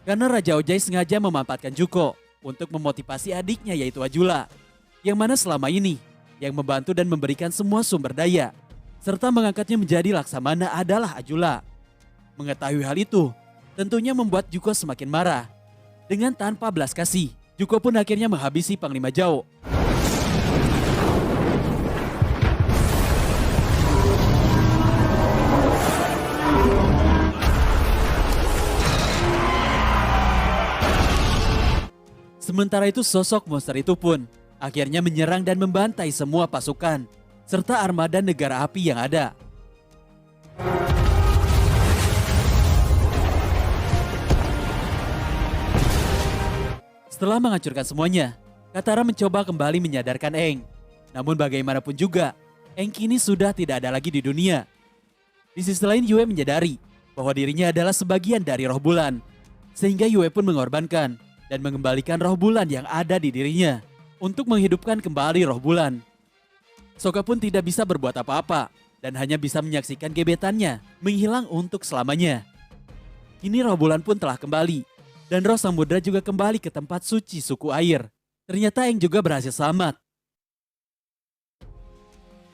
karena Raja Ojai sengaja memanfaatkan Zuko untuk memotivasi adiknya yaitu Azula, yang mana selama ini yang membantu dan memberikan semua sumber daya, serta mengangkatnya menjadi Laksamana adalah Azula. Mengetahui hal itu, tentunya membuat Zuko semakin marah. Dengan tanpa belas kasih, Zuko pun akhirnya menghabisi Panglima Zhao. Sementara itu sosok monster itu pun akhirnya menyerang dan membantai semua pasukan serta armada negara api yang ada. Setelah menghancurkan semuanya, Katara mencoba kembali menyadarkan Aang. Namun bagaimanapun juga, Aang kini sudah tidak ada lagi di dunia. Di sisi lain Yue menyadari bahwa dirinya adalah sebagian dari roh bulan, sehingga Yue pun mengorbankan dan mengembalikan roh bulan yang ada di dirinya untuk menghidupkan kembali roh bulan. Sokka pun tidak bisa berbuat apa-apa dan hanya bisa menyaksikan gebetannya menghilang untuk selamanya. Kini roh bulan pun telah kembali dan roh samudra juga kembali ke tempat suci suku air. Ternyata Aang juga berhasil selamat.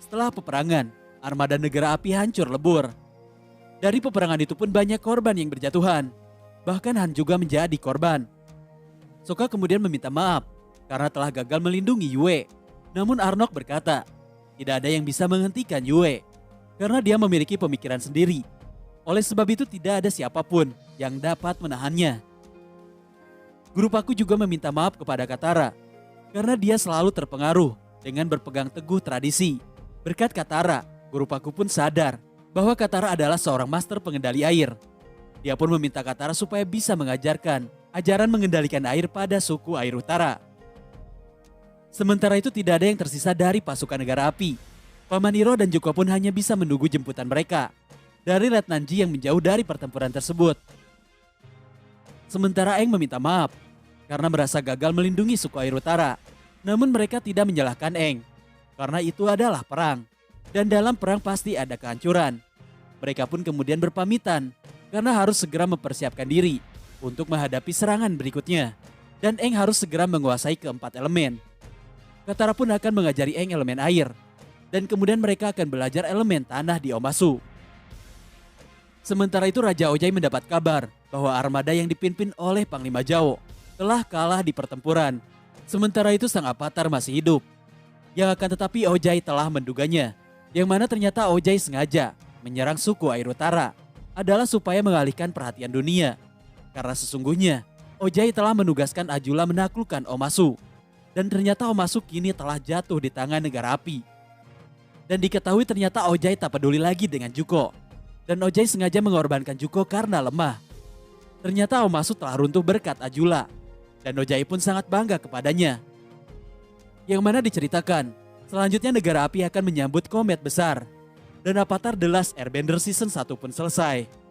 Setelah peperangan, armada negara api hancur lebur. Dari peperangan itu pun banyak korban yang berjatuhan. Bahkan Han juga menjadi korban. Sokka kemudian meminta maaf karena telah gagal melindungi Yue. Namun Arnok berkata, tidak ada yang bisa menghentikan Yue karena dia memiliki pemikiran sendiri. Oleh sebab itu tidak ada siapapun yang dapat menahannya. Guru Paku juga meminta maaf kepada Katara karena dia selalu terpengaruh dengan berpegang teguh tradisi. Berkat Katara, Guru Paku pun sadar bahwa Katara adalah seorang master pengendali air. Dia pun meminta Katara supaya bisa mengajarkan ajaran mengendalikan air pada suku air utara. Sementara itu tidak ada yang tersisa dari pasukan negara api. Paman Iroh dan Zuko pun hanya bisa menunggu jemputan mereka dari Letnan Ji yang menjauh dari pertempuran tersebut. Sementara Aang meminta maaf karena merasa gagal melindungi suku air utara. Namun mereka tidak menyalahkan Aang karena itu adalah perang. Dan dalam perang pasti ada kehancuran. Mereka pun kemudian berpamitan karena harus segera mempersiapkan diri untuk menghadapi serangan berikutnya. Dan Aang harus segera menguasai keempat elemen. Katara pun akan mengajari Aang elemen air. Dan kemudian mereka akan belajar elemen tanah di Omasu. Sementara itu Raja Ojai mendapat kabar bahwa armada yang dipimpin oleh Panglima Zhao telah kalah di pertempuran. Sementara itu sang Avatar masih hidup. Yang akan tetapi Ojai telah menduganya. Yang mana ternyata Ojai sengaja menyerang suku air utara adalah supaya mengalihkan perhatian dunia. Karena sesungguhnya Ojai telah menugaskan Azula menaklukkan Omasu. Dan ternyata Omasu kini telah jatuh di tangan negara api. Dan diketahui ternyata Ojai tak peduli lagi dengan Zuko. Dan Ojai sengaja mengorbankan Zuko karena lemah. Ternyata Omasu telah runtuh berkat Azula. Dan Ojai pun sangat bangga kepadanya. Yang mana diceritakan, selanjutnya negara api akan menyambut komet besar. Dan Avatar The Last Airbender Season 1 pun selesai.